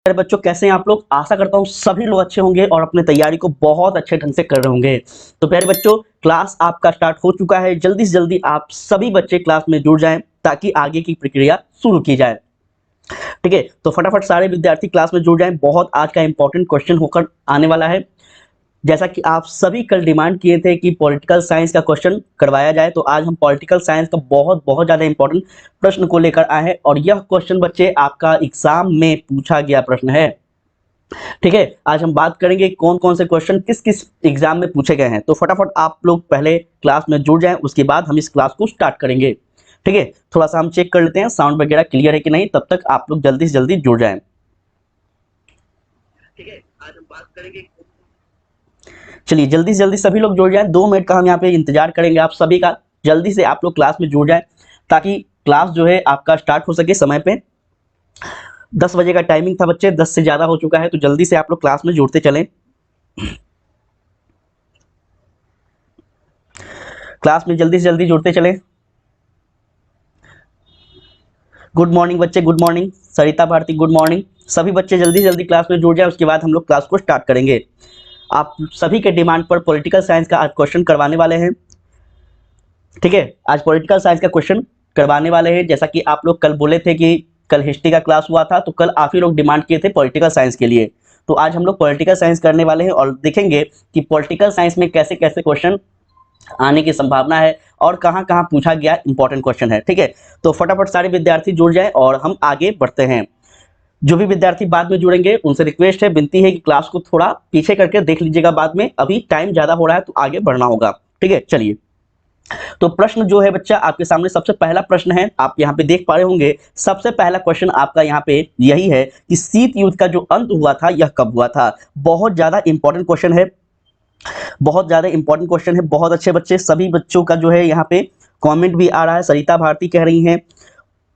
मेरे बच्चों कैसे हैं आप लोग। आशा करता हूँ सभी लोग अच्छे होंगे और अपने तैयारी को बहुत अच्छे ढंग से कर रहे होंगे। तो प्यारे बच्चों, क्लास आपका स्टार्ट हो चुका है। जल्दी से जल्दी आप सभी बच्चे क्लास में जुड़ जाएं ताकि आगे की प्रक्रिया शुरू की जाए। ठीक है, तो फटाफट सारे विद्यार्थी क्लास में जुड़ जाएं। बहुत आज का इंपॉर्टेंट क्वेश्चन होकर आने वाला है। जैसा कि आप सभी कल डिमांड किए थे कि पॉलिटिकल साइंस का क्वेश्चन करवाया जाए, तो आज हम पॉलिटिकल साइंस का बहुत बहुत ज्यादा इंपॉर्टेंट प्रश्न को लेकर आए हैं और यह क्वेश्चन बच्चे आपका एग्जाम में पूछा गया प्रश्न है। ठीक है, आज हम बात करेंगे कौन कौन से क्वेश्चन किस किस एग्जाम में पूछे गए हैं। तो फटाफट आप लोग पहले क्लास में जुड़ जाएं, उसके बाद हम इस क्लास को स्टार्ट करेंगे। ठीक है, थोड़ा सा हम चेक कर लेते हैं साउंड वगैरह क्लियर है कि नहीं, तब तक आप लोग जल्दी से जल्दी जुड़ जाएं। ठीक है, आज हम बात करेंगे। चलिए जल्दी से जल्दी सभी लोग जुड़ जाएं। 2 मिनट का हम यहाँ पे इंतजार करेंगे आप सभी का। जल्दी से आप लोग क्लास में जुड़ जाएं ताकि क्लास जो है आपका स्टार्ट हो सके समय पे। 10 बजे का टाइमिंग था बच्चे, 10 से ज्यादा हो चुका है, तो जल्दी से आप लोग क्लास में जुड़ते चलें। क्लास में जल्दी से जल्दी जुड़ते चलें। गुड मॉर्निंग बच्चे, गुड मॉर्निंग। सरिता भारती गुड मॉर्निंग। सभी बच्चे जल्दी से जल्दी क्लास में जुड़ जाए, उसके बाद हम लोग क्लास को स्टार्ट करेंगे। आप सभी के डिमांड पर पॉलिटिकल साइंस का आज क्वेश्चन करवाने वाले हैं। ठीक है, आज पॉलिटिकल साइंस का क्वेश्चन करवाने वाले हैं। जैसा कि आप लोग कल बोले थे कि कल हिस्ट्री का क्लास हुआ था, तो कल आप ही लोग डिमांड किए थे पॉलिटिकल साइंस के लिए। तो आज हम लोग पॉलिटिकल साइंस करने वाले हैं और देखेंगे कि पॉलिटिकल साइंस में कैसे कैसे क्वेश्चन आने की संभावना है और कहां कहां पूछा गया इंपॉर्टेंट क्वेश्चन है। ठीक है, तो फटाफट सारे विद्यार्थी जुड़ जाएं और हम आगे बढ़ते हैं। जो भी विद्यार्थी बाद में जुड़ेंगे उनसे रिक्वेस्ट है, विनती है कि क्लास को थोड़ा पीछे करके देख लीजिएगा बाद में, अभी टाइम ज्यादा हो रहा है तो आगे बढ़ना होगा। ठीक है, चलिए। तो प्रश्न जो है बच्चा आपके सामने सबसे पहला प्रश्न है, आप यहाँ पे देख पा रहे होंगे। सबसे पहला क्वेश्चन आपका यहाँ पे यही है कि शीत युद्ध का जो अंत हुआ था यह कब हुआ था। बहुत ज्यादा इंपॉर्टेंट क्वेश्चन है, बहुत ज्यादा इंपॉर्टेंट क्वेश्चन है। बहुत अच्छे बच्चे, सभी बच्चों का जो है यहाँ पे कमेंट भी आ रहा है। सरिता भारती कह रही हैं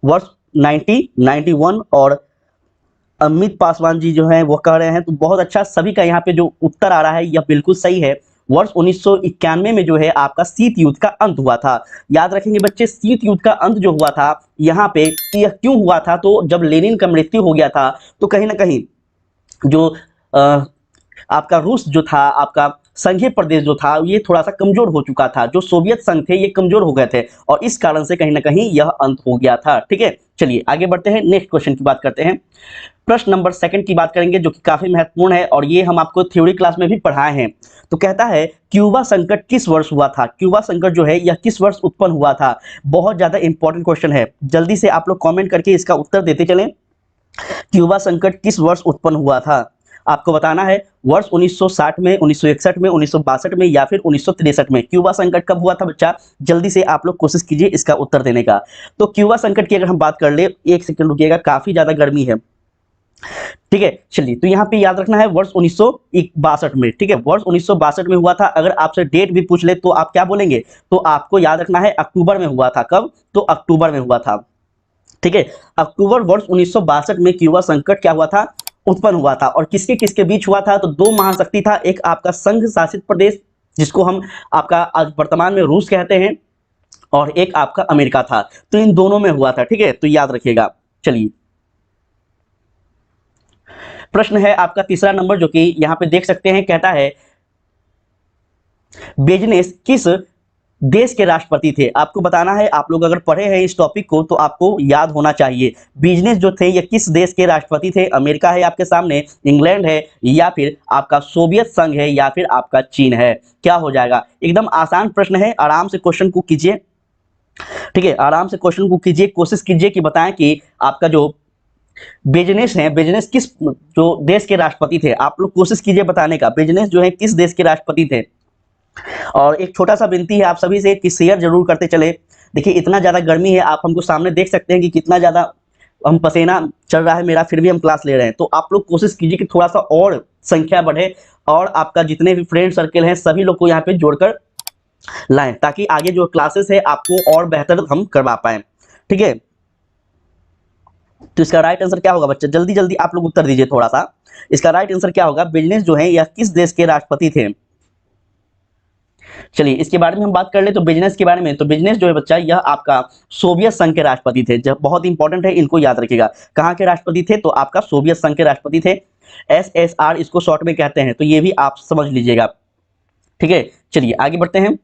वर्ष 1991 और अमित पासवान जी जो हैं वो कह रहे हैं। तो बहुत अच्छा, सभी का यहाँ पे जो उत्तर आ रहा है यह बिल्कुल सही है। वर्ष 1991 में जो है आपका शीत युद्ध का अंत हुआ था। याद रखेंगे बच्चे, शीत युद्ध का अंत जो हुआ था यहाँ पे यह क्यों हुआ था, तो जब लेनिन का मृत्यु हो गया था तो कहीं ना कहीं जो आपका रूस जो था, आपका संघीय प्रदेश जो था, ये थोड़ा सा कमजोर हो चुका था। जो सोवियत संघ थे ये कमजोर हो गए थे और इस कारण से कहीं ना कहीं यह अंत हो गया था। ठीक है, चलिए आगे बढ़ते हैं, नेक्स्ट क्वेश्चन की बात करते हैं। प्रश्न नंबर 2 की बात करेंगे जो कि काफी महत्वपूर्ण है और ये हम आपको थ्योरी क्लास में भी पढ़ाए हैं। तो कहता है क्यूबा संकट किस वर्ष हुआ था। क्यूबा संकट जो है यह किस वर्ष उत्पन्न हुआ था। बहुत ज्यादा इंपॉर्टेंट क्वेश्चन है, जल्दी से आप लोग कमेंट करके इसका उत्तर देते चलें। क्यूबा संकट किस वर्ष उत्पन्न हुआ था, आपको बताना है। वर्ष 1960 में, 1961 में, 1962 में या फिर 1963 में। क्यूबा संकट कब हुआ था बच्चा, जल्दी से आप लोग कोशिश कीजिए इसका उत्तर देने का। तो क्यूबा संकट की अगर हम बात कर ले, एक सेकंड रुकिएगा, काफी ज्यादा गर्मी है। ठीक है, चलिए, तो यहाँ पे याद रखना है वर्ष 1962 में। ठीक है, वर्ष 1962 में हुआ था। अगर आपसे डेट भी पूछ ले तो आप क्या बोलेंगे, तो आपको याद रखना है अक्टूबर में हुआ था। कब, तो अक्टूबर में हुआ था। ठीक है, अक्टूबर वर्ष 1962 में क्यूबा संकट क्या हुआ था, उत्पन्न हुआ था। और किसके किसके बीच हुआ था, तो दो महाशक्ति था, एक आपका संघ शासित प्रदेश जिसको हम आपका आज वर्तमान में रूस कहते हैं, और एक आपका अमेरिका था। तो इन दोनों में हुआ था। ठीक है, तो याद रखिएगा। चलिए, प्रश्न है आपका तीसरा नंबर जो कि यहां पे देख सकते हैं, कहता है बिजनेस किस देश के राष्ट्रपति थे। आपको बताना है, आप लोग अगर पढ़े हैं इस टॉपिक को तो आपको याद होना चाहिए। बिजनेस जो थे ये किस देश के राष्ट्रपति थे। अमेरिका है आपके सामने, इंग्लैंड है, या फिर आपका सोवियत संघ है, या फिर आपका चीन है। क्या हो जाएगा, एकदम आसान प्रश्न है, आराम से क्वेश्चन को कीजिए। ठीक है, आराम से क्वेश्चन को कीजिए, कोशिश कीजिए कि बताएं कि आपका जो बिजनेस है, बिजनेस किस जो देश के राष्ट्रपति थे। आप लोग कोशिश कीजिए बताने का, बिजनेस जो है किस देश के राष्ट्रपति थे। और एक छोटा सा विनती है आप सभी से कि शेयर जरूर करते चले। देखिए इतना ज़्यादा गर्मी है, आप हमको सामने देख सकते हैं कि कितना ज़्यादा हम पसीना चल रहा है मेरा, फिर भी हम क्लास ले रहे हैं। तो आप लोग कोशिश कीजिए कि थोड़ा सा और संख्या बढ़े और आपका जितने भी फ्रेंड सर्कल हैं सभी लोग को यहाँ पे जोड़कर लाएं ताकि आगे जो क्लासेस है आपको और बेहतर हम करवा पाए। ठीक है, तो इसका राइट आंसर क्या होगा बच्चे, जल्दी जल्दी आप लोग उत्तर दीजिए थोड़ा सा। इसका राइट आंसर क्या होगा, बिजनेस जो है यह किस देश के राष्ट्रपति थे। चलिए इसके बारे में हम बात कर ले तो बिजनेस के बारे में, तो बिजनेस जो है बच्चा यह आपका सोवियत संघ के राष्ट्रपति थे, जब बहुत इंपॉर्टेंट है, इनको याद रखिएगा। कहाँ के राष्ट्रपति थे? तो आपका सोवियत संघ के राष्ट्रपति थे। SSR इसको शॉर्ट में कहते हैं, तो ये भी आप समझ लीजिएगा। ठीक है, चलिए आगे बढ़ते हैं।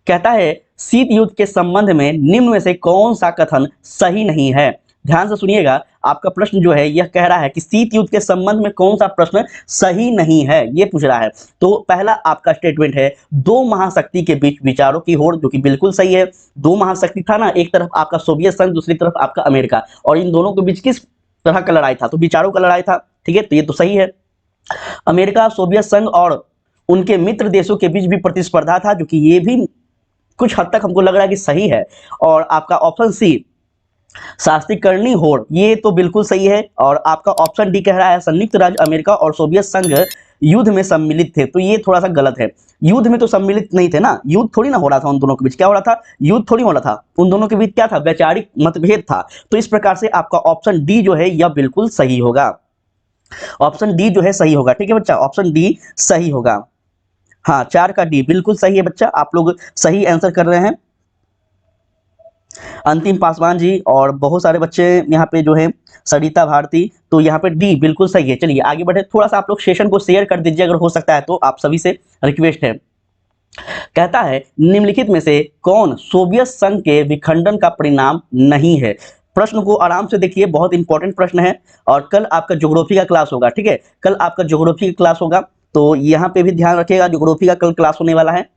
कहता है शीत युद्ध के संबंध में निम्न में से कौन सा कथन सही नहीं है? ध्यान से सुनिएगा, आपका प्रश्न जो है यह कह रहा है कि शीत युद्ध के संबंध में कौन सा प्रश्न सही नहीं है, ये पूछ रहा है। तो पहला आपका स्टेटमेंट है दो महाशक्ति के बीच विचारों की होड़, जो कि बिल्कुल सही है। दो महाशक्ति था ना, एक तरफ आपका सोवियत संघ, दूसरी तरफ आपका अमेरिका, और इन दोनों के बीच किस तरह का लड़ाई था? तो विचारों का लड़ाई था। ठीक है, तो ये तो सही है। अमेरिका, सोवियत संघ और उनके मित्र देशों के बीच भी प्रतिस्पर्धा था, जो कि ये भी कुछ हद तक हमको लग रहा है कि सही है। और आपका ऑप्शन सी शास्त्रीकरणी होड़, ये तो बिल्कुल सही है। और आपका ऑप्शन डी कह रहा है संयुक्त राज्य अमेरिका और सोवियत संघ युद्ध में सम्मिलित थे, तो ये थोड़ा सा गलत है। युद्ध में तो सम्मिलित नहीं थे ना, युद्ध थोड़ी ना हो रहा था उन दोनों के बीच। क्या हो रहा था? युद्ध थोड़ी हो रहा था, उन दोनों के बीच क्या था? वैचारिक मतभेद था। तो इस प्रकार से आपका ऑप्शन डी जो है यह बिल्कुल सही होगा। ऑप्शन डी जो है सही होगा। ठीक है बच्चा, ऑप्शन डी सही होगा। हाँ, 4 का डी बिल्कुल सही है बच्चा, आप लोग सही आंसर कर रहे हैं। अंतिम पासवान जी और बहुत सारे बच्चे यहाँ पे जो है, सरिता भारती, तो यहाँ पे डी बिल्कुल सही है। चलिए आगे बढ़े, थोड़ा सा आप लोग सेशन को शेयर कर दीजिए अगर हो सकता है तो, आप सभी से रिक्वेस्ट है। कहता है निम्नलिखित में से कौन सोवियत संघ के विखंडन का परिणाम नहीं है? प्रश्न को आराम से देखिए, बहुत इंपॉर्टेंट प्रश्न है। और कल आपका ज्योग्राफी का क्लास होगा। ठीक है, कल आपका ज्योग्राफी का क्लास होगा, तो यहाँ पे भी ध्यान रखिएगा, ज्योग्राफी का कल क्लास होने वाला है।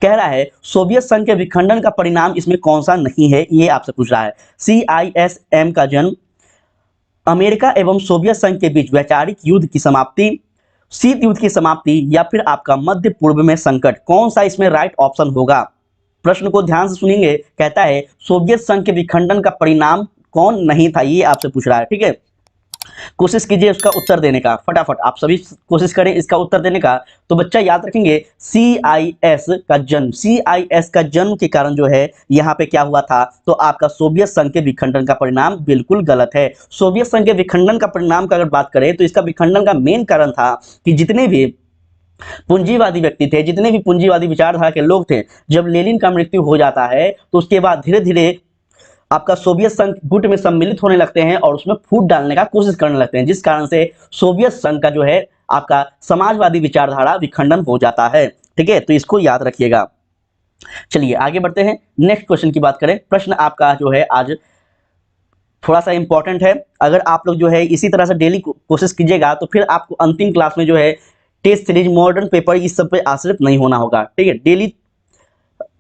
कह रहा है सोवियत संघ के विखंडन का परिणाम इसमें कौन सा नहीं है, ये आपसे पूछ रहा है। CISM का जन्म, अमेरिका एवं सोवियत संघ के बीच वैचारिक युद्ध की समाप्ति, शीत युद्ध की समाप्ति, या फिर आपका मध्य पूर्व में संकट, कौन सा इसमें राइट ऑप्शन होगा? प्रश्न को ध्यान से सुनेंगे। कहता है सोवियत संघ के विखंडन का परिणाम कौन नहीं था, ये आपसे पूछ रहा है। ठीक है, कोशिश कीजिए उसका उत्तर देने का, फटाफट आप सभी कोशिश करें इसका उत्तर देने का। तो बच्चा याद रखेंगे CIS का जन्म, CIS का जन्म के कारण जो है यहाँ पे क्या हुआ था? तो आपका सोवियत संघ के विखंडन का परिणाम बिल्कुल गलत है। सोवियत संघ के विखंडन का परिणाम का अगर बात करें तो इसका विखंडन का मेन कारण था कि जितने भी पूंजीवादी व्यक्ति थे, जितने भी पूंजीवादी विचारधारा के लोग थे, जब लेनिन का मृत्यु हो जाता है तो उसके बाद धीरे धीरे आपका सोवियत संघ गुट में सम्मिलित होने लगते हैं और उसमें फूट डालने का कोशिश करने लगते हैं, जिस कारण से सोवियत संघ का जो है आपका समाजवादी विचारधारा विखंडन हो जाता है। ठीक है, तो इसको याद रखिएगा। चलिए आगे बढ़ते हैं, नेक्स्ट क्वेश्चन की बात करें। प्रश्न आपका जो है आज थोड़ा सा इंपॉर्टेंट है। अगर आप लोग जो है इसी तरह से डेली कोशिश कीजिएगा तो फिर आपको अंतिम क्लास में जो है टेस्ट सीरीज, मॉडर्न पेपर, इस सब पे आश्रित नहीं होना होगा। ठीक है, डेली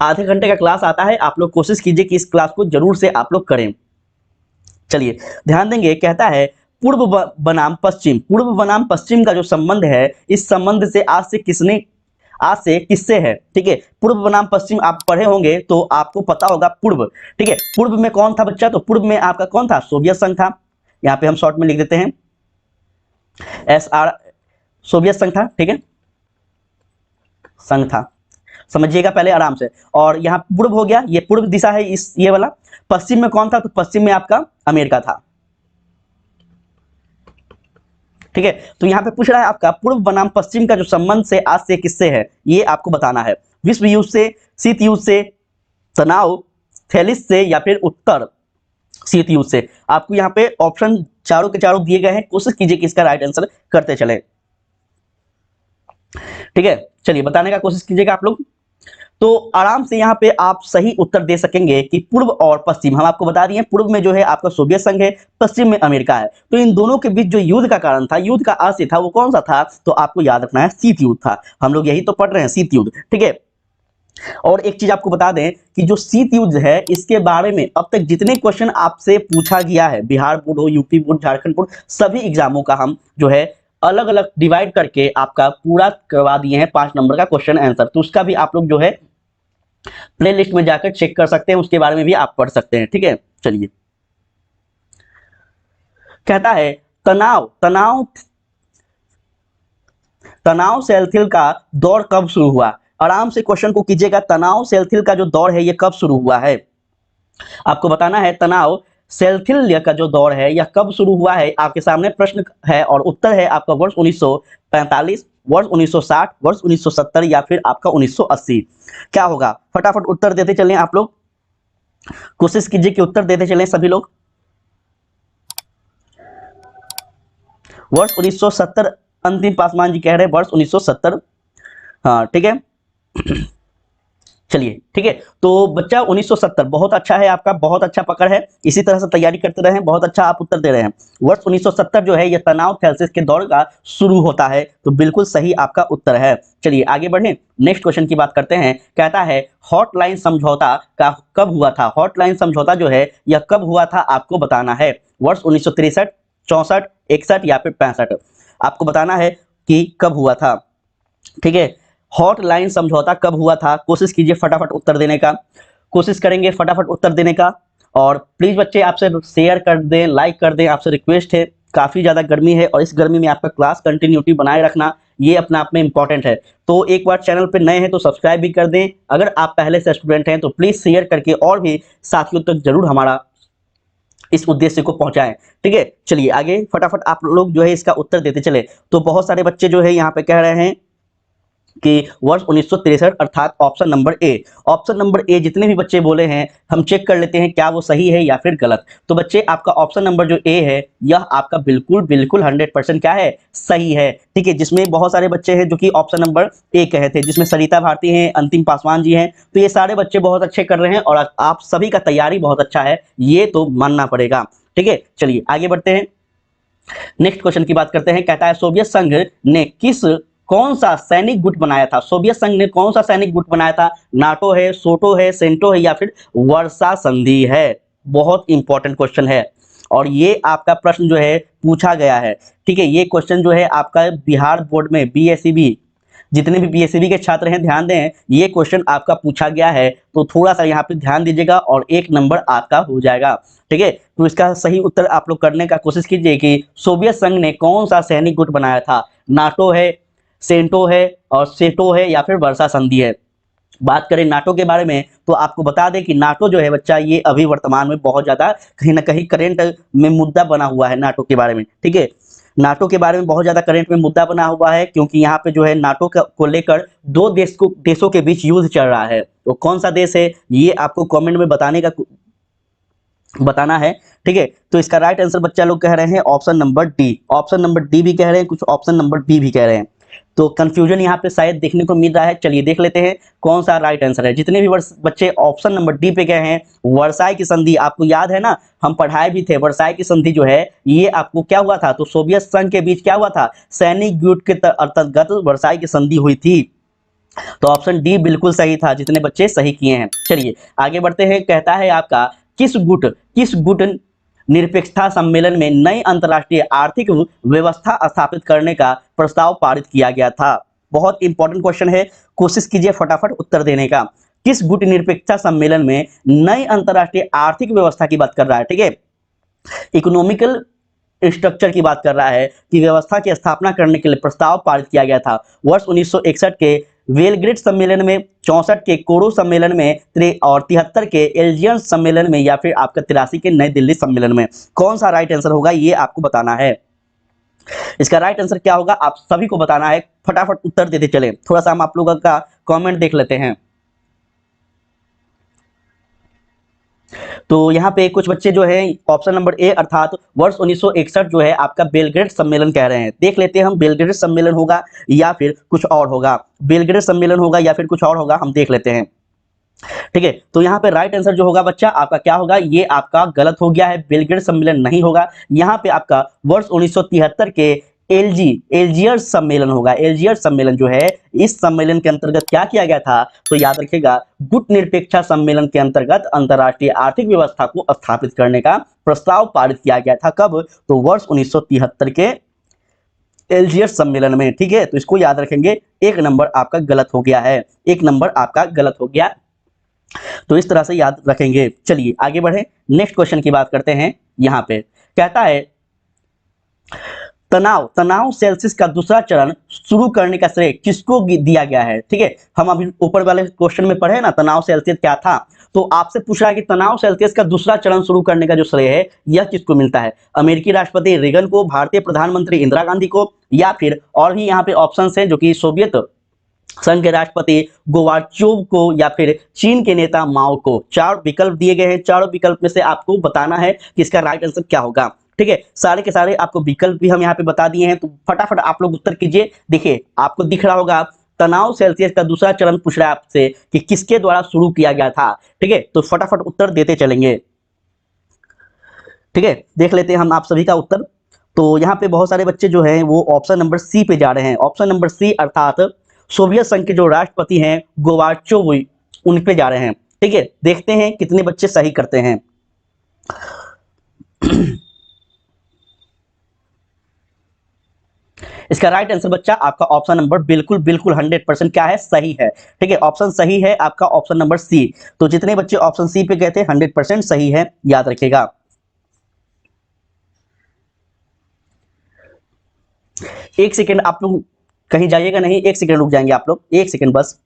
आधे घंटे का क्लास आता है, आप लोग कोशिश कीजिए कि इस क्लास को जरूर से आप लोग करें। चलिए ध्यान देंगे। कहता है पूर्व बनाम पश्चिम, पूर्व बनाम पश्चिम का जो संबंध है, इस संबंध से आज से किससे है? ठीक है, पूर्व बनाम पश्चिम आप पढ़े होंगे तो आपको पता होगा पूर्व। ठीक है, पूर्व में कौन था बच्चा? तो पूर्व में आपका कौन था? सोवियत संघ था। यहाँ पे हम शॉर्ट में लिख देते हैं SR, सोवियत संघ था। ठीक है, संघ था, समझिएगा पहले आराम से। और यहाँ पूर्व हो गया, ये पूर्व दिशा है इस ये वाला। पश्चिम में कौन था? तो पश्चिम में आपका अमेरिका था। ठीक है, तो यहाँ पे पूछ रहा है आपका पूर्व बनाम पश्चिम का जो संबंध से आज से किससे है, ये आपको बताना है। विश्व युद्ध से, शीत युद्ध से, तनाव थैलिस से, या फिर उत्तर शीत युद्ध से। आपको यहाँ पे ऑप्शन चारों के चारों दिए गए हैं, कोशिश कीजिए कि इसका राइट आंसर करते चले। ठीक है, चलिए बताने का कोशिश कीजिएगा आप लोग, तो आराम से यहाँ पे आप सही उत्तर दे सकेंगे कि पूर्व और पश्चिम। हम आपको बता दिए पूर्व में जो है आपका सोवियत संघ है, पश्चिम में अमेरिका है। तो इन दोनों के बीच जो युद्ध का कारण था, युद्ध का आशय था, वो कौन सा था? तो आपको याद रखना है शीत युद्ध था। हम लोग यही तो पढ़ रहे हैं, शीत युद्ध। ठीक है, और एक चीज आपको बता दें कि जो शीत युद्ध है, इसके बारे में अब तक जितने क्वेश्चन आपसे पूछा गया है, बिहार बोर्ड हो, यूपी बोर्ड, झारखंड बोर्ड, सभी एग्जामों का हम जो है अलग अलग डिवाइड करके आपका पूरा करवा दिए हैं 5 नंबर का क्वेश्चन आंसर। तो उसका भी आप लोग जो है प्ले लिस्ट में जाकर चेक कर सकते हैं, उसके बारे में भी आप पढ़ सकते हैं। ठीक है, चलिए कहता है तनाव तनाव तनाव सेल्थिल का दौर कब शुरू हुआ? आराम से क्वेश्चन को कीजिएगा, तनाव सेल्थिल का जो दौर है ये कब शुरू हुआ है? आपको बताना है तनाव सेल्थिल का जो दौर है यह कब शुरू हुआ है। आपके सामने प्रश्न है और उत्तर है आपका वर्ष 1945, वर्ष 1960, वर्ष 1970 या फिर आपका 1980? क्या होगा? फटाफट उत्तर देते चलें आप लोग, कोशिश कीजिए कि उत्तर देते चलें सभी लोग। वर्ष 1970 अंतिम पासवान जी कह रहे हैं वर्ष 1970। हाँ ठीक है, चलिए ठीक है। तो बच्चा 1970 बहुत अच्छा है आपका, बहुत अच्छा पकड़ है, इसी तरह से तैयारी करते रहें, बहुत अच्छा आप उत्तर दे रहे हैं। वर्ष 1970 जो है ये तनाव थैलेसिस के दौर का शुरू होता है, तो बिल्कुल सही आपका उत्तर है। चलिए आगे बढ़ें, नेक्स्ट क्वेश्चन की बात करते हैं। कहता है हॉटलाइन समझौता का कब हुआ था? हॉटलाइन समझौता जो है यह कब हुआ था आपको बताना है। वर्ष 1963, 64, 61 या फिर 65? आपको बताना है कि कब हुआ था, ठीक है। हॉटलाइन समझौता कब हुआ था? कोशिश कीजिए फटाफट उत्तर देने का, कोशिश करेंगे फटाफट उत्तर देने का। और प्लीज बच्चे आपसे शेयर कर दें, लाइक कर दें, आपसे रिक्वेस्ट है। काफी ज्यादा गर्मी है और इस गर्मी में आपका क्लास कंटिन्यूटी बनाए रखना ये अपने आप में इंपॉर्टेंट है। तो एक बार चैनल पे नए हैं तो सब्सक्राइब भी कर दें, अगर आप पहले से स्टूडेंट हैं तो प्लीज शेयर करके और भी साथियों तक जरूर हमारा इस उद्देश्य को पहुंचाएं, ठीक है। चलिए आगे फटाफट आप लोग जो है इसका उत्तर देते चले। तो बहुत सारे बच्चे जो है यहाँ पे कह रहे हैं कि वर्ष 1963 अर्थात option number A. Option number A जितने भी बच्चे बोले हैं हम चेक कर लेते हैं क्या वो सही है या फिर गलत। तो बच्चे आपका ऑप्शन नंबर जो ए है यह आपका बिल्कुल बिल्कुल 100% क्या है, सही है, ठीक है। जिसमें बहुत सारे बच्चे हैं जो कि ऑप्शन नंबर ए कहे थे, जिसमें सरिता भारती हैं, अंतिम पासवान जी हैं। तो ये सारे बच्चे बहुत अच्छे कर रहे हैं और आप सभी का तैयारी बहुत अच्छा है, ये तो मानना पड़ेगा, ठीक है। चलिए आगे बढ़ते हैं, नेक्स्ट क्वेश्चन की बात करते हैं। कहता है सोवियत संघ ने कौन सा सैनिक गुट बनाया था? सोवियत संघ ने कौन सा सैनिक गुट बनाया था? नाटो है, सोटो है, सेंटो है या फिर वर्सा संधि है? बहुत इंपॉर्टेंट क्वेश्चन है और ये आपका प्रश्न जो है पूछा गया है, ठीक है। ये क्वेश्चन जो है आपका बिहार बोर्ड में बीएसईबी, जितने भी बीएसईबी के छात्र हैं ध्यान दें, ये क्वेश्चन आपका पूछा गया है, तो थोड़ा सा यहाँ पे ध्यान दीजिएगा और 1 नंबर आपका हो जाएगा, ठीक है। तो इसका सही उत्तर आप लोग करने का कोशिश कीजिए कि सोवियत संघ ने कौन सा सैनिक गुट बनाया था? नाटो है, सेंटो है और सेटो है या फिर वर्षा संधि है? बात करें नाटो के बारे में तो आपको बता दें कि नाटो जो है बच्चा ये अभी वर्तमान में बहुत ज्यादा कहीं ना कहीं करंट में मुद्दा बना हुआ है नाटो के बारे में, ठीक है। नाटो के बारे में बहुत ज्यादा करंट में मुद्दा बना हुआ है क्योंकि यहाँ पे जो है नाटो को लेकर दो देशों के बीच युद्ध चल रहा है। तो कौन सा देश है ये आपको कमेंट में बताना है, ठीक है। तो इसका राइट आंसर बच्चा लोग कह रहे हैं option number D. Option number D भी कह रहे हैं, कुछ ऑप्शन नंबर बी भी कह रहे हैं। तो कंफ्यूजन यहाँ पे शायद देखने को मिल रहा है। चलिए देख लेते हैं कौन सा राइट आंसर है। जितने भी बच्चे ऑप्शन नंबर डी पे गए हैं, वर्साई की संधि, आपको याद है ना, हम पढ़ाए भी थे। वर्साई की संधि जो है ये आपको क्या हुआ था, तो सोवियत संघ के बीच क्या हुआ था, सैनिक गुट के अंतर्गत वर्साई की संधि हुई थी। तो ऑप्शन डी बिल्कुल सही था, जितने बच्चे सही किए हैं। चलिए आगे बढ़ते हैं। कहता है आपका किस गुट निरपेक्षता सम्मेलन में नई अंतर्राष्ट्रीय आर्थिक व्यवस्था स्थापित करने का प्रस्ताव पारित किया गया था? बहुत इंपॉर्टेंट क्वेश्चन है, कोशिश कीजिए फटाफट उत्तर देने का। किस गुट निरपेक्षता सम्मेलन में नई अंतर्राष्ट्रीय आर्थिक व्यवस्था की बात कर रहा है, ठीक है, इकोनॉमिकल स्ट्रक्चर की बात कर रहा है कि व्यवस्था की स्थापना करने के लिए प्रस्ताव पारित किया गया था। वर्ष 1961 के बेलग्रेड सम्मेलन में, 64 के कोरो सम्मेलन में और 73 के एल्जियंस सम्मेलन में या फिर आपका 83 के नई दिल्ली सम्मेलन में? कौन सा राइट आंसर होगा ये आपको बताना है। इसका राइट आंसर क्या होगा आप सभी को बताना है, फटाफट उत्तर देते चले। थोड़ा सा हम आप लोगों का कमेंट देख लेते हैं। तो यहाँ पे कुछ बच्चे जो है ऑप्शन नंबर ए अर्थात वर्ष 1961 जो है आपका बेलग्रेड सम्मेलन कह रहे हैं। देख लेते हैं हम बेलग्रेड सम्मेलन होगा या फिर कुछ और होगा, बेलग्रेड सम्मेलन होगा या फिर कुछ और होगा, हम देख लेते हैं, ठीक है। तो यहाँ पे राइट आंसर जो होगा बच्चा आपका क्या होगा, ये आपका गलत हो गया है, बेलग्रेड सम्मेलन नहीं होगा। यहाँ पे आपका वर्ष 1973 के एल्जियर्स सम्मेलन होगा। एल्जियर्स सम्मेलन जो है इस सम्मेलन के अंतर्गत क्या किया गया था, तो याद रखिएगा गुट निरपेक्षता सम्मेलन के अंतर्गत अंतर्राष्ट्रीय आर्थिक व्यवस्था को स्थापित करने का प्रस्ताव पारित किया गया था। कब, तो वर्ष 1973 के एल्जियर्स सम्मेलन में, ठीक है। तो इसको याद रखेंगे, 1 नंबर आपका गलत हो गया है, 1 नंबर आपका गलत हो गया, तो इस तरह से याद रखेंगे। चलिए आगे बढ़े, नेक्स्ट क्वेश्चन की बात करते हैं। यहाँ पे कहता है तनाव सेल्सियस का दूसरा चरण शुरू करने का श्रेय किसको दिया गया है, ठीक है। हम अभी ऊपर वाले क्वेश्चन में पढ़े ना तनाव सेल्सियस क्या था, तो आपसे पूछ रहा है कि तनाव सेल्सियस का दूसरा चरण शुरू करने का जो श्रेय है यह किसको मिलता है? अमेरिकी राष्ट्रपति रेगन को, भारतीय प्रधानमंत्री इंदिरा गांधी को, या फिर और भी यहाँ पे ऑप्शन है जो कि सोवियत संघ के राष्ट्रपति गोर्बाचोव को, या फिर चीन के नेता माओ को। चार विकल्प दिए गए हैं, चारों विकल्प में से आपको बताना है कि इसका राइट आंसर क्या होगा। ठीक है, सारे के सारे आपको विकल्प भी हम यहाँ पे बता दिए हैं, तो फटाफट आप लोग उत्तर कीजिए। देखिए आपको दिख रहा होगा तनाव सेल्सियस का दूसरा चरण पूछ रहा है आपसे कि किसके द्वारा शुरू किया गया था। ठीक है, तो फटाफट उत्तर देते चलेंगे। ठीक है, देख लेते हैं हम आप सभी का उत्तर। तो यहाँ पे बहुत सारे बच्चे जो हैं वो ऑप्शन नंबर सी पे जा रहे हैं। ऑप्शन नंबर सी अर्थात सोवियत संघ के जो राष्ट्रपति हैं गोर्बाचोव, उन पे जा रहे हैं। ठीक है, देखते हैं कितने बच्चे सही करते हैं। इसका राइट आंसर बच्चा आपका ऑप्शन नंबर बिल्कुल बिल्कुल 100% क्या है, सही है। ठीक है, ऑप्शन सही है आपका ऑप्शन नंबर सी। तो जितने बच्चे ऑप्शन सी पे गए थे 100% सही है, याद रखिएगा। एक सेकेंड आप लोग कहीं जाइएगा नहीं, एक सेकेंड रुक जाएंगे आप लोग, एक सेकेंड बस।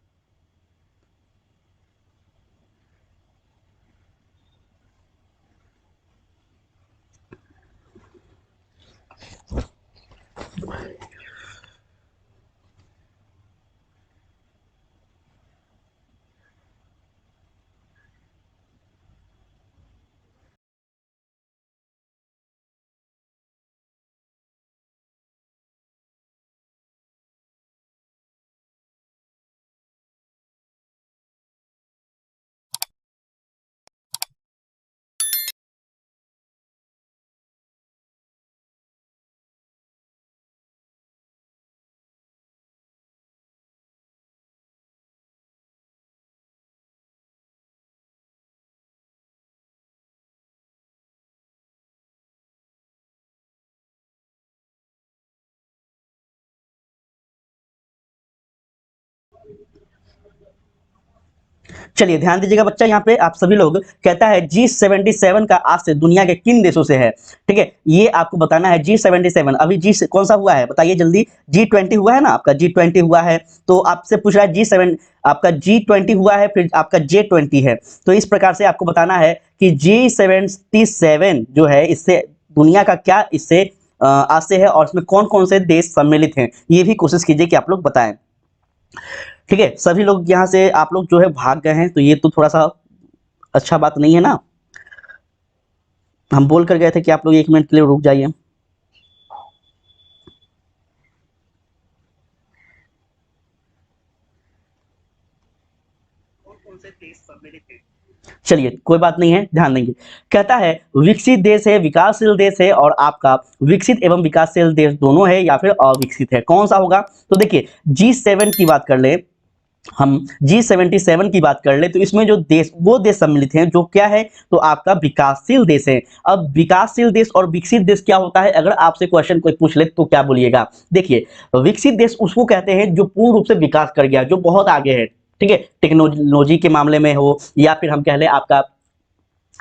चलिए ध्यान दीजिएगा बच्चा, यहाँ पे आप सभी लोग, कहता है G77 का आज से दुनिया के किन देशों से है। ठीक है, ये आपको बताना है। G77 अभी जी कौन सा हुआ है बताइए जल्दी। G20 हुआ है ना, आपका G20 हुआ है, तो आपसे पूछ रहा है G7, आपका G20 हुआ है, फिर आपका J20 है। तो इस प्रकार से आपको बताना है कि G77 जो है इससे दुनिया का क्या इससे आज से है, और इसमें कौन कौन से देश सम्मिलित हैं, ये भी कोशिश कीजिए कि आप लोग बताएं। ठीक है, सभी लोग यहाँ से आप लोग जो है भाग गए हैं, तो ये तो थोड़ा सा अच्छा बात नहीं है ना। हम बोल कर गए थे कि आप लोग 1 मिनट के लिए रुक जाइए। चलिए कोई बात नहीं है, ध्यान देंगे। कहता है विकसित देश है, विकासशील देश है, और आपका विकसित एवं विकासशील देश दोनों है, या फिर अविकसित है, कौन सा होगा? तो देखिए G7 की बात कर ले, हम G77 की बात कर ले, तो इसमें जो देश, वो देश सम्मिलित हैं जो क्या है, तो आपका विकासशील देश है। अब विकासशील देश और विकसित देश क्या होता है, अगर आपसे क्वेश्चन कोई पूछ ले तो क्या बोलिएगा? देखिए विकसित देश उसको कहते हैं जो पूर्ण रूप से विकास कर गया, जो बहुत आगे है। ठीक है, टेक्नोलॉजी के मामले में हो, या फिर हम कह ले आपका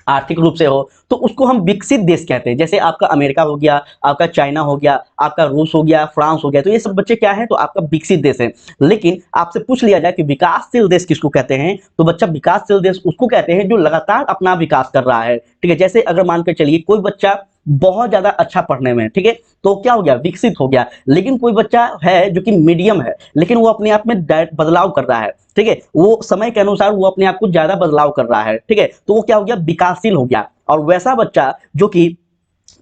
आर्थिक रूप से हो, तो उसको हम विकसित देश कहते हैं। जैसे आपका अमेरिका हो गया, आपका चाइना हो गया, आपका रूस हो गया, फ्रांस हो गया, तो ये सब बच्चे क्या है, तो आपका विकसित देश है। लेकिन आपसे पूछ लिया जाए कि विकासशील देश किसको कहते हैं, तो बच्चा विकासशील देश उसको कहते हैं जो लगातार अपना विकास कर रहा है। ठीक है, जैसे अगर मान कर चलिए कोई बच्चा बहुत ज्यादा अच्छा पढ़ने में, ठीक है, तो क्या हो गया, विकसित हो गया। लेकिन कोई बच्चा है जो कि मीडियम है, लेकिन वो अपने आप में बदलाव कर रहा है, ठीक है, वो समय के अनुसार वो अपने आप को ज्यादा बदलाव कर रहा है, ठीक है, तो वो क्या हो गया, विकासशील हो गया। और वैसा बच्चा जो कि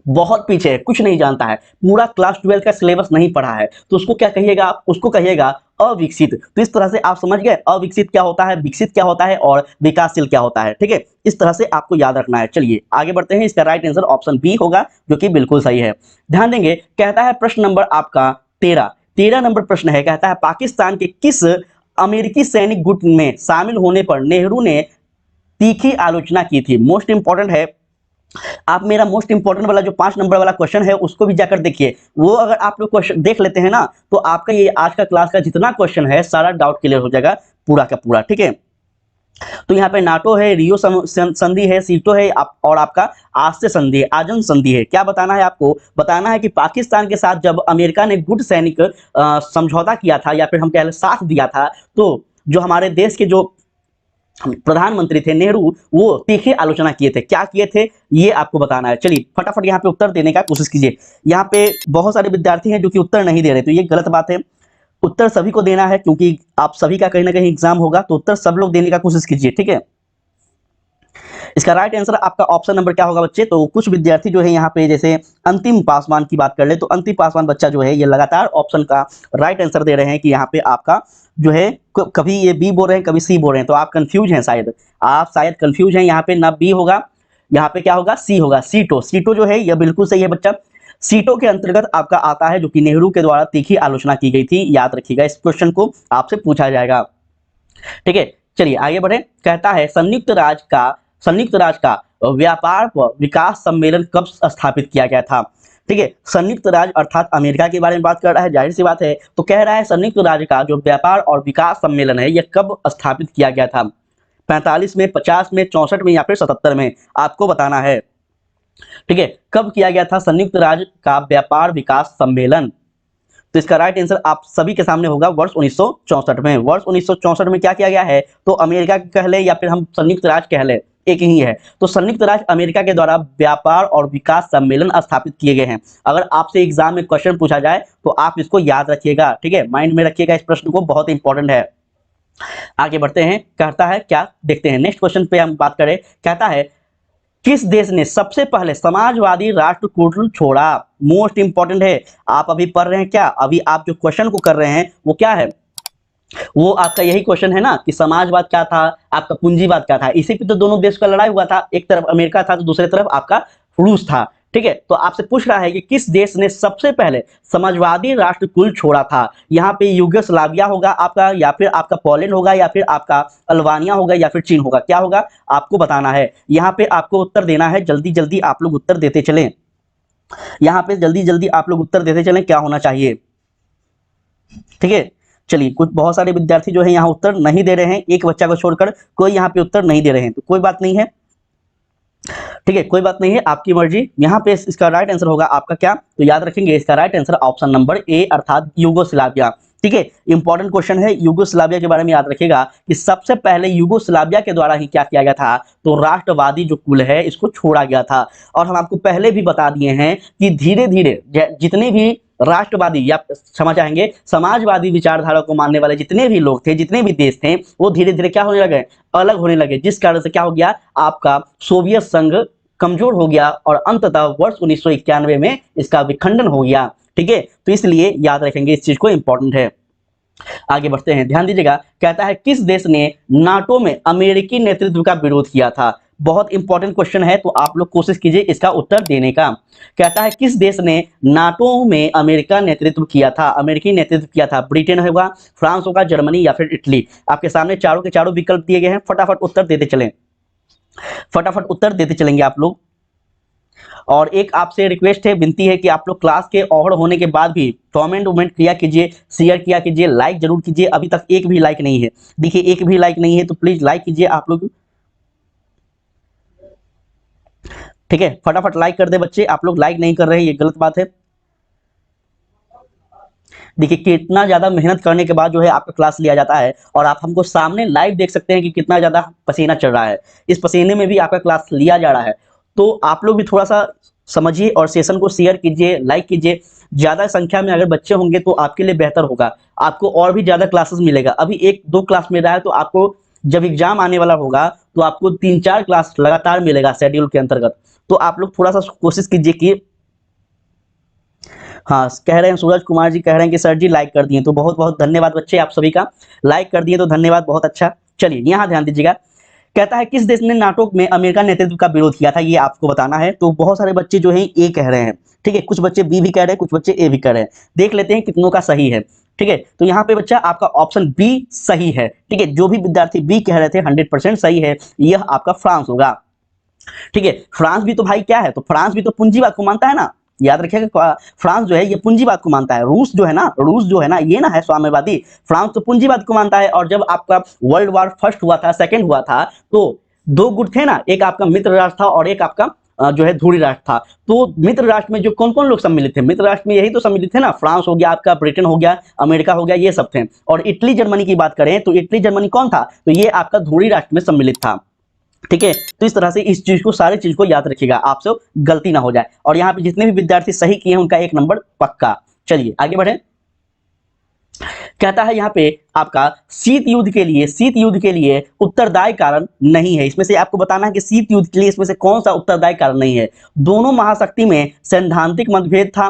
बहुत पीछे है, कुछ नहीं जानता है, पूरा क्लास 12 का सिलेबस नहीं पढ़ा है, तो उसको क्या कहिएगा आप, उसको कहिएगा अविकसित। तो इस तरह से आप समझ गए अविकसित क्या होता है, विकसित क्या होता है, और विकासशील क्या होता है। ठीक है, इस तरह से आपको याद रखना है। चलिए आगे बढ़ते हैं, इसका राइट आंसर ऑप्शन बी होगा, जो कि बिल्कुल सही है। ध्यान देंगे, कहता है प्रश्न नंबर आपका 13 नंबर प्रश्न है। कहता है पाकिस्तान के किस अमेरिकी सैनिक गुट में शामिल होने पर नेहरू ने तीखी आलोचना की थी? मोस्ट इंपॉर्टेंट है, आप मेरा मोस्ट इंपॉर्टेंट वाला जो 5 नंबर वाला क्वेश्चन है उसको भी जाकर देखिए। वो अगर आप लोग क्वेश्चन देख लेते हैं ना, तो आपका ये आज का क्लास का जितना क्वेश्चन है सारा डाउट क्लियर हो जाएगा पूरा का पूरा। ठीक है, तो यहाँ पे नाटो है, रियो संधि है, सीटो है, और आपका आस्ते संधि है, आजन संधि है। क्या बताना है आपको? बताना है कि पाकिस्तान के साथ जब अमेरिका ने गुट सैनिक समझौता किया था, या फिर हम कह लें साथ दिया था, तो जो हमारे देश के जो प्रधानमंत्री थे नेहरू, वो तीखी आलोचना किए थे। क्या किए थे ये आपको बताना है। चलिए फटाफट यहाँ पे उत्तर देने का कोशिश कीजिए। यहाँ पे बहुत सारे विद्यार्थी हैं जो कि उत्तर नहीं दे रहे, तो ये गलत बात है। उत्तर सभी को देना है क्योंकि आप सभी का कहीं ना कहीं एग्जाम होगा, तो उत्तर सब लोग देने का कोशिश कीजिए, ठीक है। इसका राइट आंसर आपका ऑप्शन नंबर क्या होगा बच्चे? तो कुछ विद्यार्थी जो है यहाँ पे जैसे अंतिम पासवान की बात कर ले, तो अंतिम पासवान बच्चा जो है ये लगातार ऑप्शन का राइट आंसर दे रहे हैं कि यहाँ पे आपका जो है कभी ये बी बोल रहे हैं, कभी सी बोल रहे हैं, तो आप कंफ्यूज हैं शायद, आप शायद कंफ्यूज हैं। यहाँ पे ना बी होगा, यहाँ पे क्या होगा? सी होगा। सीटो, सीटो जो है यह बिल्कुल सही है बच्चा। सीटों के अंतर्गत आपका आता है, जो कि नेहरू के द्वारा तीखी आलोचना की गई थी। याद रखिएगा, इस क्वेश्चन को आपसे पूछा जाएगा, ठीक है। चलिए आगे बढ़े। कहता है संयुक्त राज्य का व्यापार व विकास सम्मेलन कब स्थापित किया गया था? ठीक है, संयुक्त राज्य अर्थात अमेरिका के बारे में बात कर रहा है, जाहिर सी बात है। तो कह रहा है संयुक्त राज्य का जो व्यापार और विकास सम्मेलन है यह कब स्थापित किया गया था? 45 में, 50 में, 64 में या फिर 77 में? आपको बताना है, ठीक है। कब किया गया था संयुक्त राज्य का व्यापार विकास सम्मेलन? तो इसका राइट आंसर आप सभी के सामने होगा वर्ष 1964 में। वर्ष 1964 में क्या किया गया है? तो अमेरिका कह ले या फिर हम संयुक्त राज्य कह ले, एक ही है। तो संयुक्त राज्य अमेरिका के द्वारा व्यापार और विकास सम्मेलन स्थापित किए गए हैं। अगर आपसे एग्जाम में क्वेश्चन पूछा जाए तो आप इसको याद रखिएगा, ठीक है, माइंड में रखिएगा इस प्रश्न को, बहुत इंपॉर्टेंट है। आगे बढ़ते हैं। कहता है क्या, देखते हैं नेक्स्ट क्वेश्चन पे हम बात करें। कहता है किस देश ने सबसे पहले समाजवादी राष्ट्रकूट छोड़ा? मोस्ट इंपॉर्टेंट है। आप अभी पढ़ रहे हैं क्या? अभी आप जो क्वेश्चन को कर रहे हैं वो क्या है? वो आपका यही क्वेश्चन है ना कि समाजवाद क्या था, आपका पूंजीवाद क्या था। इसी पे तो दोनों देश का लड़ाई हुआ था, एक तरफ अमेरिका था तो दूसरी तरफ आपका रूस था, ठीक है। तो आपसे पूछ रहा है कि किस देश ने सबसे पहले समाजवादी राष्ट्रकूट छोड़ा था? यहाँ पे यूगोस्लाविया होगा आपका, या फिर आपका पोलैंड होगा, या फिर आपका अल्बानिया होगा, या फिर चीन होगा? क्या होगा आपको बताना है। यहाँ पे आपको उत्तर देना है, जल्दी जल्दी आप लोग उत्तर देते चलें। यहाँ पे जल्दी जल्दी आप लोग उत्तर देते चलें, क्या होना चाहिए, ठीक है। चलिए कुछ बहुत सारे विद्यार्थी जो है यहाँ उत्तर नहीं दे रहे हैं, एक बच्चा को छोड़कर कोई यहाँ पे उत्तर नहीं दे रहे हैं, तो कोई बात नहीं है, ठीक है, कोई बात नहीं है, आपकी मर्जी। यहाँ पे इसका राइट आंसर होगा आपका क्या? तो याद रखेंगे इसका right answer option number A अर्थात यूगोस्लाविया, ठीक है। इंपॉर्टेंट क्वेश्चन है, यूगोस्लाविया के बारे में याद रखिएगा कि सबसे पहले यूगोस्लाविया के द्वारा ही क्या किया गया था? तो राष्ट्रवादी जो कुल है इसको छोड़ा गया था। और हम आपको पहले भी बता दिए हैं कि धीरे धीरे जितने भी राष्ट्रवादी या क्षमा चाहेंगे समाजवादी विचारधारा को मानने वाले जितने भी लोग थे, जितने भी देश थे, वो धीरे धीरे क्या होने लगे? अलग होने लगे, जिस कारण से क्या हो गया? आपका सोवियत संघ कमजोर हो गया और अंततः वर्ष 1991 में इसका विखंडन हो गया, ठीक है। तो इसलिए याद रखेंगे इस चीज को, इंपॉर्टेंट है। आगे बढ़ते हैं, ध्यान दीजिएगा। कहता है किस देश ने नाटो में अमेरिकी नेतृत्व का विरोध किया था? बहुत इंपॉर्टेंट क्वेश्चन है, तो आप लोग कोशिश कीजिए इसका उत्तर देने का। कहता है किस देश ने नाटो में अमेरिका नेतृत्व किया था, अमेरिकी नेतृत्व किया था? ब्रिटेन होगा, फ्रांस होगा, जर्मनी या फिर इटली? आपके सामने चारों के चारों विकल्प दिए गए हैं, फटाफट उत्तर देते चलें, फटाफट उत्तर देते चलेंगे आप लोग। और एक आपसे रिक्वेस्ट है, विनती है कि आप लोग क्लास के ओवर होने के बाद भी कमेंट वमेंट किया कीजिए, शेयर किया कीजिए, लाइक जरूर कीजिए। अभी तक एक भी लाइक नहीं है, देखिए एक भी लाइक नहीं है, तो प्लीज लाइक कीजिए आप लोग, ठीक है। फटाफट लाइक कर दे बच्चे, आप लोग लाइक नहीं कर रहे हैं, ये गलत बात है। देखिए कितना ज्यादा मेहनत करने के बाद जो है आपका क्लास लिया जाता है, और आप हमको सामने लाइव देख सकते हैं कि कितना ज्यादा पसीना चल रहा है। इस पसीने में भी आपका क्लास लिया जा रहा है, तो आप लोग भी थोड़ा सा समझिए और सेशन को शेयर कीजिए, लाइक कीजिए। ज्यादा संख्या में अगर बच्चे होंगे तो आपके लिए बेहतर होगा, आपको और भी ज्यादा क्लासेस मिलेगा। अभी 1-2 क्लास मिल रहा है, तो आपको जब एग्जाम आने वाला होगा तो आपको 3-4 क्लास लगातार मिलेगा शेड्यूल के अंतर्गत। तो आप लोग थोड़ा सा कोशिश कीजिए कि, हाँ कह रहे हैं सूरज कुमार जी कह रहे हैं कि सर जी लाइक कर दिए, तो बहुत बहुत धन्यवाद बच्चे, आप सभी का लाइक कर दिए तो धन्यवाद, बहुत अच्छा। चलिए यहाँ ध्यान दीजिएगा। कहता है किस देश ने नाटो में अमेरिका नेतृत्व का विरोध किया था? ये आपको बताना है। तो बहुत सारे बच्चे जो हैं ए कह रहे हैं, ठीक है, कुछ बच्चे बी भी कह रहे हैं, कुछ बच्चे ए भी कह रहे हैं। देख लेते हैं कितनों का सही है, ठीक है। तो यहाँ पे बच्चा आपका ऑप्शन बी सही है, ठीक है। जो भी विद्यार्थी बी कह रहे थे 100% सही है, यह आपका फ्रांस होगा, ठीक है। फ्रांस भी तो भाई क्या है? तो फ्रांस भी तो पूंजीवाद को मानता है ना, याद रखिएगा। फ्रांस जो है ये पूंजीवाद को मानता है। रूस जो है ना ये ना है साम्यवादी, फ्रांस तो पूंजीवाद को मानता है। और जब आपका वर्ल्ड वॉर फर्स्ट हुआ था, सेकंड हुआ था, तो 2 गुट थे ना, एक आपका मित्र राष्ट्र था और एक आपका जो है धुरी राष्ट्र था। तो मित्र राष्ट्र में जो कौन कौन लोग सम्मिलित थे, मित्र राष्ट्र में यही तो सम्मिलित थे ना, फ्रांस हो गया आपका, ब्रिटेन हो गया, अमेरिका हो गया, ये सब थे। और इटली जर्मनी की बात करें तो इटली जर्मनी कौन था, तो ये आपका धुरी राष्ट्र में सम्मिलित था। ठीक है, तो इस तरह से इस चीज को, सारी चीज को याद रखिएगा, आपसे गलती ना हो जाए। और यहाँ पे जितने भी विद्यार्थी सही किए हैं उनका 1 नंबर पक्का। चलिए आगे बढ़े। कहता है यहाँ पे आपका शीत युद्ध के लिए उत्तरदायी कारण नहीं है। इसमें से आपको बताना है कि शीत युद्ध के लिए इसमें से कौन सा उत्तरदायी कारण नहीं है। दोनों महाशक्ति में सैद्धांतिक मतभेद था,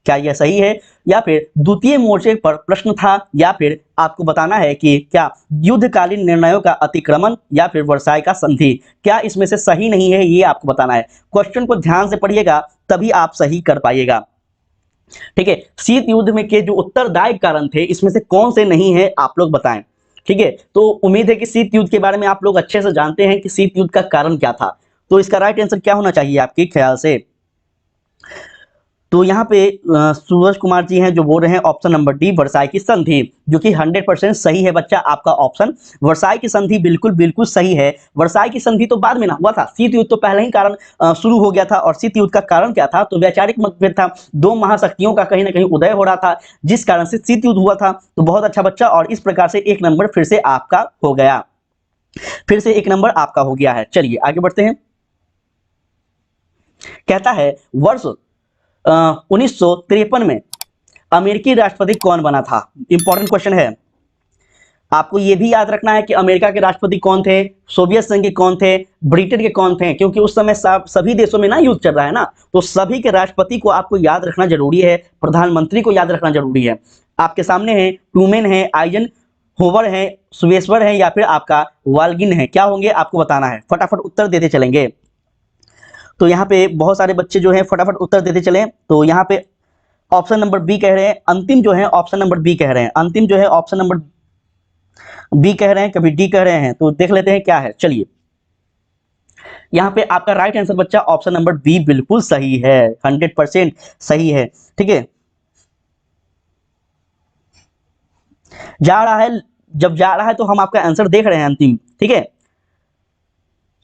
क्या यह सही है, या फिर द्वितीय मोर्चे पर प्रश्न था, या फिर आपको बताना है कि क्या युद्धकालीन निर्णयों का अतिक्रमण, या फिर वर्साई का संधि। क्या इसमें से सही नहीं है, ये आपको बताना है। क्वेश्चन को ध्यान से पढ़िएगा तभी आप सही कर पाइएगा। ठीक है, शीत युद्ध में के जो उत्तरदायी कारण थे इसमें से कौन से नहीं है, आप लोग बताएं। ठीक है, तो उम्मीद है कि शीत युद्ध के बारे में आप लोग अच्छे से जानते हैं कि शीत युद्ध का कारण क्या था। तो इसका राइट आंसर क्या होना चाहिए आपके ख्याल से। तो यहाँ पे सूरज कुमार जी हैं जो बोल रहे हैं ऑप्शन नंबर डी, वर्साई की संधि, जो कि 100% सही है बच्चा आपका ऑप्शन। वर्साई की संधि बिल्कुल बिल्कुल सही है। वर्साई की संधि तो बाद में ना हुआ था, शीत युद्ध तो पहले ही कारण शुरू हो गया था। और शीत युद्ध का कारण क्या था, तो वैचारिक मतभेद था, दो महाशक्तियों का कहीं ना कहीं उदय हो रहा था, जिस कारण से शीत युद्ध हुआ था। तो बहुत अच्छा बच्चा, और इस प्रकार से 1 नंबर फिर से आपका हो गया, फिर से 1 नंबर आपका हो गया है। चलिए आगे बढ़ते हैं। कहता है वर्ष 1953 में अमेरिकी राष्ट्रपति कौन बना था। इंपॉर्टेंट क्वेश्चन है, आपको यह भी याद रखना है कि अमेरिका के राष्ट्रपति कौन थे, सोवियत संघ के कौन थे, ब्रिटेन के कौन थे, क्योंकि उस समय सभी देशों में ना युद्ध चल रहा है ना, तो सभी के राष्ट्रपति को आपको याद रखना जरूरी है, प्रधानमंत्री को याद रखना जरूरी है। आपके सामने है ट्रूमैन है, आइजन होवर है, सुवेश्वर है, या फिर आपका वाल्गिन है, क्या होंगे आपको बताना है। फटाफट उत्तर देते चलेंगे। तो यहाँ पे बहुत सारे बच्चे जो हैं फटाफट उत्तर देते चले। तो यहाँ पे ऑप्शन नंबर बी कह रहे हैं, अंतिम जो है ऑप्शन नंबर बी कह रहे हैं, अंतिम जो है ऑप्शन नंबर बी कह रहे हैं, कभी डी कह रहे हैं, तो देख लेते हैं क्या है। चलिए यहाँ पे आपका राइट आंसर बच्चा ऑप्शन नंबर बी बिल्कुल सही है, 100% सही है। ठीक है, जा रहा है, जब जा रहा है तो हम आपका आंसर देख रहे हैं अंतिम। ठीक है,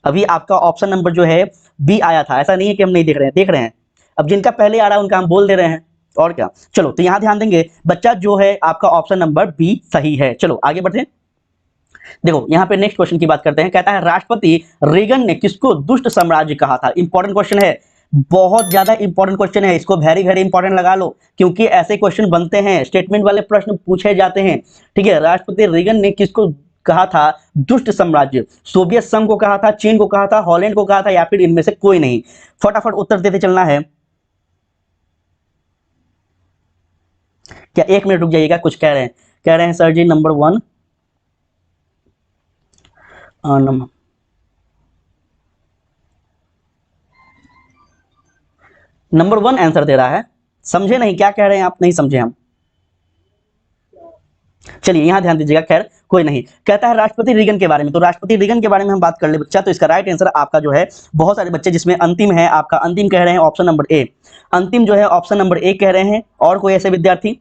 अभी आपका ऑप्शन नंबर जो है बी आया था, ऐसा नहीं है कि हम नहीं देख रहे हैं, देख रहे हैं। अब जिनका पहले आ रहा है उनका हम बोल दे रहे हैं, और क्या। चलो तो यहां ध्यान देंगे बच्चा, जो है आपका ऑप्शन नंबर बी सही है। चलो आगे बढ़ते हैं। देखो यहाँ पे नेक्स्ट क्वेश्चन की बात करते हैं। कहता है राष्ट्रपति रेगन ने किसको दुष्ट साम्राज्य कहा था। इंपॉर्टेंट क्वेश्चन है, बहुत ज्यादा इंपॉर्टेंट क्वेश्चन है, इसको वेरी वेरी इंपॉर्टेंट लगा लो, क्योंकि ऐसे क्वेश्चन बनते हैं, स्टेटमेंट वाले प्रश्न पूछे जाते हैं। ठीक है, राष्ट्रपति रेगन ने किसको कहा था दुष्ट साम्राज्य। सोवियत संघ को कहा था, चीन को कहा था, हॉलैंड को कहा था, या फिर इनमें से कोई नहीं। फटाफट उत्तर देते चलना है। क्या 1 मिनट रुक जाइएगा, कुछ कह रहे हैं, कह रहे हैं सर जी नंबर 1 नंबर 1 आंसर दे रहा है। समझे नहीं, क्या कह रहे हैं आप, नहीं समझे हम। चलिए यहां ध्यान दीजिएगा, खैर कोई नहीं। कहता है राष्ट्रपति रीगन के बारे में, तो राष्ट्रपति रीगन के बारे में हम बात कर ले बच्चा। तो इसका राइट आंसर आपका जो है, बहुत सारे बच्चे जिसमें अंतिम है आपका, अंतिम कह रहे हैं ऑप्शन नंबर ए, अंतिम जो है ऑप्शन नंबर ए कह रहे हैं। और कोई ऐसे विद्यार्थी,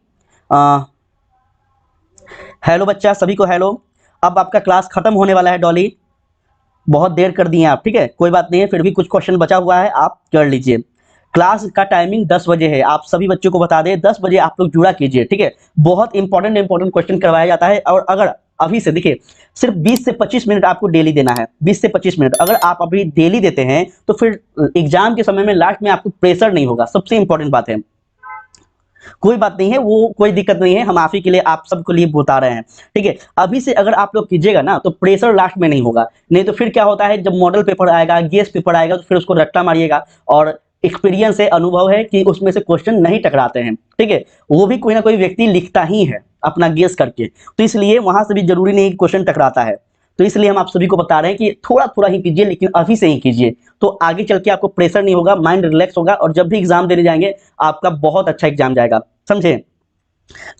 हेलो बच्चा, सभी को हेलो। अब आपका क्लास खत्म होने वाला है डॉली, बहुत देर कर दिए आप। ठीक है, कोई बात नहीं है, फिर भी कुछ क्वेश्चन बचा हुआ है, आप कर लीजिए। क्लास का टाइमिंग 10 बजे है, आप सभी बच्चों को बता दें 10 बजे आप लोग जुड़ा कीजिए। ठीक है, बहुत इंपॉर्टेंट क्वेश्चन करवाया जाता है। और अगर अभी से देखिए, सिर्फ 20 से 25 मिनट आपको डेली देना है, 20 से 25 मिनट अगर आप अभी डेली देते हैं तो फिर एग्जाम के समय में लास्ट में आपको प्रेशर नहीं होगा, सबसे इंपॉर्टेंट बात है। कोई बात नहीं है, वो कोई दिक्कत नहीं है, हम आप ही के लिए, आप सबके लिए बता रहे हैं। ठीक है, अभी से अगर आप लोग कीजिएगा ना तो प्रेशर लास्ट में नहीं होगा। नहीं तो फिर क्या होता है, जब मॉडल पेपर आएगा, गेस पेपर आएगा, तो फिर उसको रट्टा मारिएगा। और एक्सपीरियंस है, अनुभव है कि उसमें से क्वेश्चन नहीं टकराते हैं। ठीक है, वो भी कोई ना कोई व्यक्ति लिखता ही है अपना गेस करके, तो इसलिए वहां से भी जरूरी नहीं क्वेश्चन टकराता है। तो इसलिए हम आप सभी को बता रहे हैं कि थोड़ा थोड़ा ही कीजिए, लेकिन अभी से ही कीजिए, तो आगे चल के आपको प्रेशर नहीं होगा, माइंड रिलैक्स होगा, और जब भी एग्जाम देने जाएंगे आपका बहुत अच्छा एग्जाम जाएगा। समझे।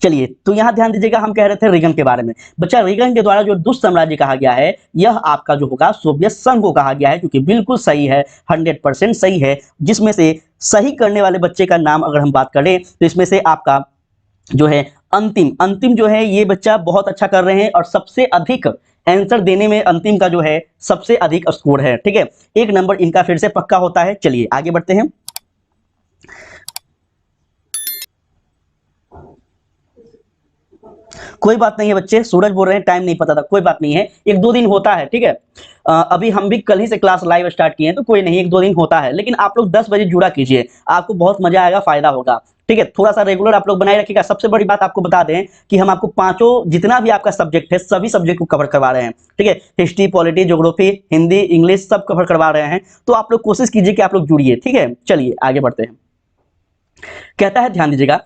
चलिए तो यहां ध्यान दीजिएगा, हम कह रहे थे रीगन के बारे में। बच्चा रीगन के द्वारा जो दुष्ट साम्राज्य कहा गया है, यह आपका जो होगा सोवियत संघ को कहा गया है, क्योंकि बिल्कुल सही है, 100% सही है। जिसमें से सही करने वाले बच्चे का नाम अगर हम बात करें तो इसमें से आपका जो है अंतिम जो है, ये बच्चा बहुत अच्छा कर रहे हैं, और सबसे अधिक आंसर देने में अंतिम का जो है सबसे अधिक स्कोर है। ठीक है, 1 नंबर इनका फिर से पक्का होता है। चलिए आगे बढ़ते हैं। कोई बात नहीं है बच्चे, सूरज बोल रहे हैं टाइम नहीं पता था, कोई बात नहीं है, 1-2 दिन होता है। ठीक है, अभी हम भी कल ही से क्लास लाइव स्टार्ट किए हैं, तो कोई नहीं, 1-2 दिन होता है, लेकिन आप लोग 10 बजे जुड़ा कीजिए, आपको बहुत मजा आएगा, फायदा होगा। ठीक है, थोड़ा सा रेगुलर आप लोग बनाए रखिएगा। सबसे बड़ी बात आपको बता दें कि हम आपको पांचों जितना भी आपका सब्जेक्ट है सभी सब्जेक्ट को कवर करवा रहे हैं। ठीक है, history, polity, geography, Hindi, English सब कवर करवा रहे हैं, तो आप लोग कोशिश कीजिए कि आप लोग जुड़िए। ठीक है, चलिए आगे बढ़ते हैं। कहता है ध्यान दीजिएगा,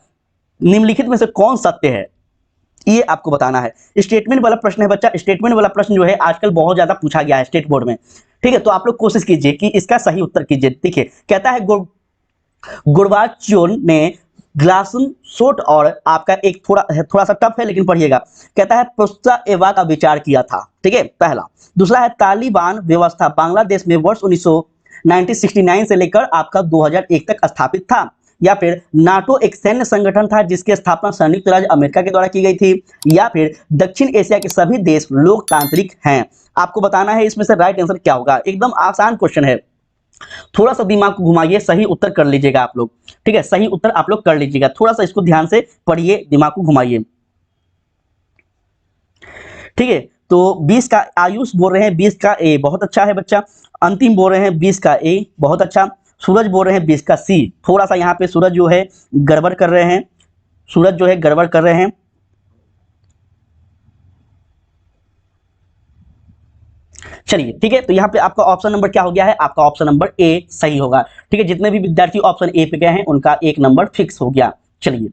निम्नलिखित में से कौन सत्य है, ये आपको बताना है। स्टेटमेंट वाला प्रश्न है बच्चा, स्टेटमेंट वाला प्रश्न जो है आजकल बहुत ज्यादा पूछा गया है स्टेट बोर्ड में। ठीक है, तो आप लोग कोशिश कीजिए कि इसका सही उत्तर कीजिए। देखिए, कहता है गोर्बाचेव ने ग्लासन शोट और आपका एक थोड़ा सा टफ है लेकिन पढ़िएगा। कहता है प्रोत्साहन का विचार किया था। ठीक है, पहला। दूसरा है तालिबान व्यवस्था बांग्लादेश में वर्ष 1969 से लेकर आपका 2001 तक स्थापित था। या फिर नाटो एक सैन्य संगठन था जिसकी स्थापना संयुक्त राज्य अमेरिका के द्वारा की गई थी। या फिर दक्षिण एशिया के सभी देश लोकतांत्रिक हैं। आपको बताना है इसमें से राइट आंसर क्या होगा। एकदम आसान क्वेश्चन है, थोड़ा सा दिमाग को घुमाइए, सही उत्तर कर लीजिएगा आप लोग। ठीक है, सही उत्तर आप लोग कर लीजिएगा, थोड़ा सा इसको ध्यान से पढ़िए, दिमाग को घुमाइए। ठीक है, तो 20 का आयुष बोल रहे हैं 20 का ए, बहुत अच्छा है बच्चा। अंतिम बोल रहे हैं 20 का ए, बहुत अच्छा। सूरज बोल रहे हैं 20 का सी। थोड़ा सा यहाँ पे सूरज जो है गड़बड़ कर रहे हैं, सूरज जो है गड़बड़ कर रहे हैं। चलिए ठीक है, तो यहाँ पे आपका ऑप्शन नंबर क्या हो गया है, आपका ऑप्शन नंबर ए सही होगा। ठीक है, जितने भी विद्यार्थी ऑप्शन ए पे गए हैं उनका 1 नंबर फिक्स हो गया। चलिए,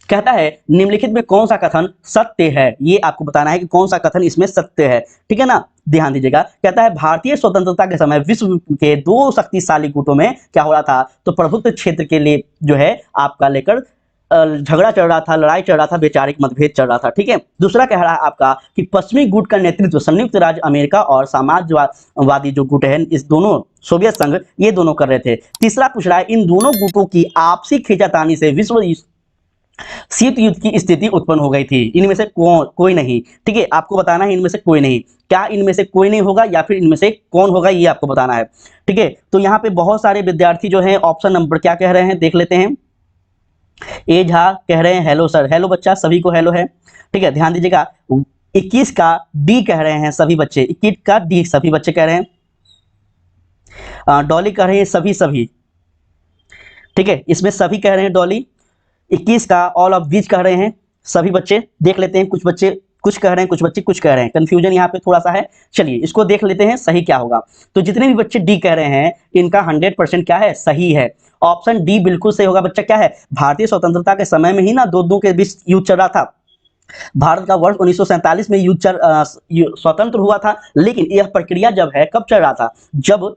कहता है निम्नलिखित में कौन सा कथन सत्य है, ये आपको बताना है कि कौन सा कथन इसमें सत्य है। ठीक है ना, ध्यान दीजिएगा। कहता है भारतीय स्वतंत्रता के समय विश्व के 2 शक्तिशाली गुटों में क्या हो रहा था, तो प्रभुत्व क्षेत्र के लिए जो है आपका लेकर झगड़ा चल रहा था, लड़ाई चल रहा था, वैचारिक मतभेद चल रहा था। ठीक है, दूसरा कह रहा है आपका कि पश्चिमी गुट का नेतृत्व संयुक्त राज्य अमेरिका और समाजवादी जो गुट है, इस दोनों सोवियत संघ, ये दोनों कर रहे थे। तीसरा पूछ रहा है इन दोनों गुटों की आपसी खींचातानी से विश्व शीत युद्ध की स्थिति उत्पन्न हो गई थी। इनमें से कोई नहीं। ठीक है, आपको बताना है इनमें से कोई नहीं, क्या इनमें से कोई नहीं होगा या फिर इनमें से कौन होगा, ये आपको बताना है। ठीक है, तो यहाँ पे बहुत सारे विद्यार्थी जो हैं ऑप्शन नंबर क्या कह रहे हैं देख लेते हैं। ए झा कह रहे हैं हेलो सर, हेलो बच्चा, सभी को हेलो है। ठीक है, ध्यान दीजिएगा। 21 का डी कह रहे हैं सभी बच्चे, 21 का डी सभी बच्चे कह रहे हैं। डॉली कह रहे हैं सभी सभी। ठीक है, इसमें सभी कह रहे हैं डॉली। 21 का ऑल ऑफ दीज कह रहे हैं सभी बच्चे। देख लेते हैं, कुछ बच्चे कुछ कह रहे हैं, कुछ बच्चे कुछ कह रहे हैं, कंफ्यूजन यहाँ पे थोड़ा सा है। चलिए इसको देख लेते हैं सही क्या होगा। तो जितने भी बच्चे डी कह रहे हैं इनका 100% क्या है, सही है। ऑप्शन डी बिल्कुल सही होगा बच्चा। क्या है, भारतीय स्वतंत्रता के समय में ही ना दो के बीच युद्ध चल रहा था। भारत का वर्ष 1947 में स्वतंत्र हुआ था, लेकिन यह प्रक्रिया जब है कब चल रहा था, जब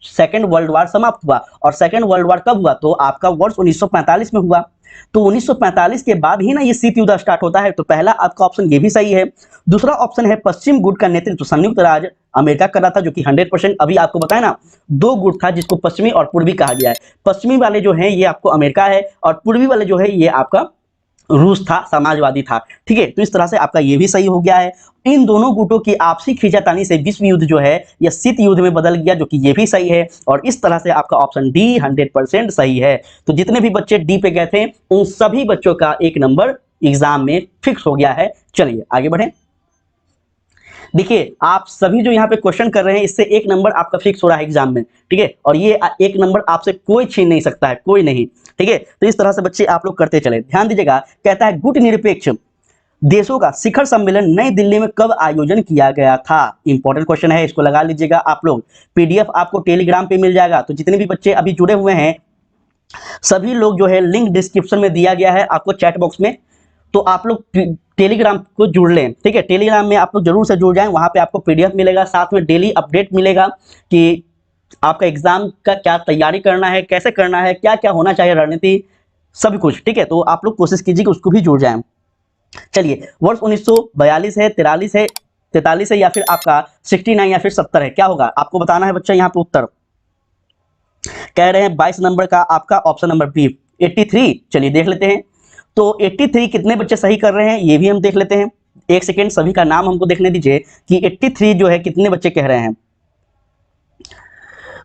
सेकेंड वर्ल्ड वार समाप्त हुआ। और सेकेंड वर्ल्ड वार कब हुआ, तो आपका वर्ष 1945 में हुआ। तो 1945 के बाद ही ना ये शीत युद्ध स्टार्ट होता है। तो पहला आपका ऑप्शन ये भी सही है। दूसरा ऑप्शन है पश्चिम गुट का नेतृत्व संयुक्त राज्य अमेरिका कर रहा था, जो कि 100%। अभी आपको बताया ना 2 गुट था जिसको पश्चिमी और पूर्वी कहा गया है। पश्चिमी वाले जो है ये आपको अमेरिका है और पूर्वी वाले जो है ये आपका रूस था, समाजवादी था। ठीक है, तो इस तरह से आपका ये भी सही हो गया है। इन दोनों गुटों की आपसी खींचातानी से विश्व युद्ध जो है यह शीत युद्ध में बदल गया, जो कि ये भी सही है। और इस तरह से आपका ऑप्शन डी 100% सही है। तो जितने भी बच्चे डी पे गए थे उन सभी बच्चों का 1 नंबर एग्जाम में फिक्स हो गया है। चलिए आगे बढ़ें। देखिए आप सभी जो यहाँ पे क्वेश्चन कर रहे हैं इससे 1 नंबर आपका फिक्स हो रहा है एग्जाम में। ठीक है, और ये 1 नंबर आपसे कोई छीन नहीं सकता है, कोई नहीं। ठीक है, तो इस तरह से बच्चे आप लोग करते चले। ध्यान दीजिएगा, कहता है गुट निरपेक्ष देशों का शिखर सम्मेलन नई दिल्ली में कब आयोजन किया गया था। इंपॉर्टेंट क्वेश्चन है, इसको लगा लीजिएगा आप लोग। पीडीएफ आपको टेलीग्राम पे मिल जाएगा। तो जितने भी बच्चे अभी जुड़े हुए हैं सभी लोग जो है लिंक डिस्क्रिप्शन में दिया गया है आपको चैट बॉक्स में, तो आप लोग टेलीग्राम को जुड़ लें। ठीक है, टेलीग्राम में आप लोग जरूर से जुड़ जाएं, वहां पे आपको पीडीएफ मिलेगा, साथ में डेली अपडेट मिलेगा कि आपका एग्जाम का क्या तैयारी करना है, कैसे करना है, क्या क्या होना चाहिए रणनीति, सब कुछ। ठीक है, तो आप लोग कोशिश कीजिए कि उसको भी जुड़ जाएं। चलिए, वर्ष 1942 है, 43 है, 43 है या फिर आपका 69 या फिर 70 है, क्या होगा आपको बताना है बच्चा। यहाँ पे उत्तर कह रहे हैं 22 नंबर का आपका ऑप्शन नंबर बी 83। चलिए देख लेते हैं, तो 83 कितने बच्चे सही कर रहे हैं ये भी हम देख लेते हैं। एक सेकेंड, सभी का नाम हमको देखने दीजिए कि 83 जो है कितने बच्चे कह रहे हैं।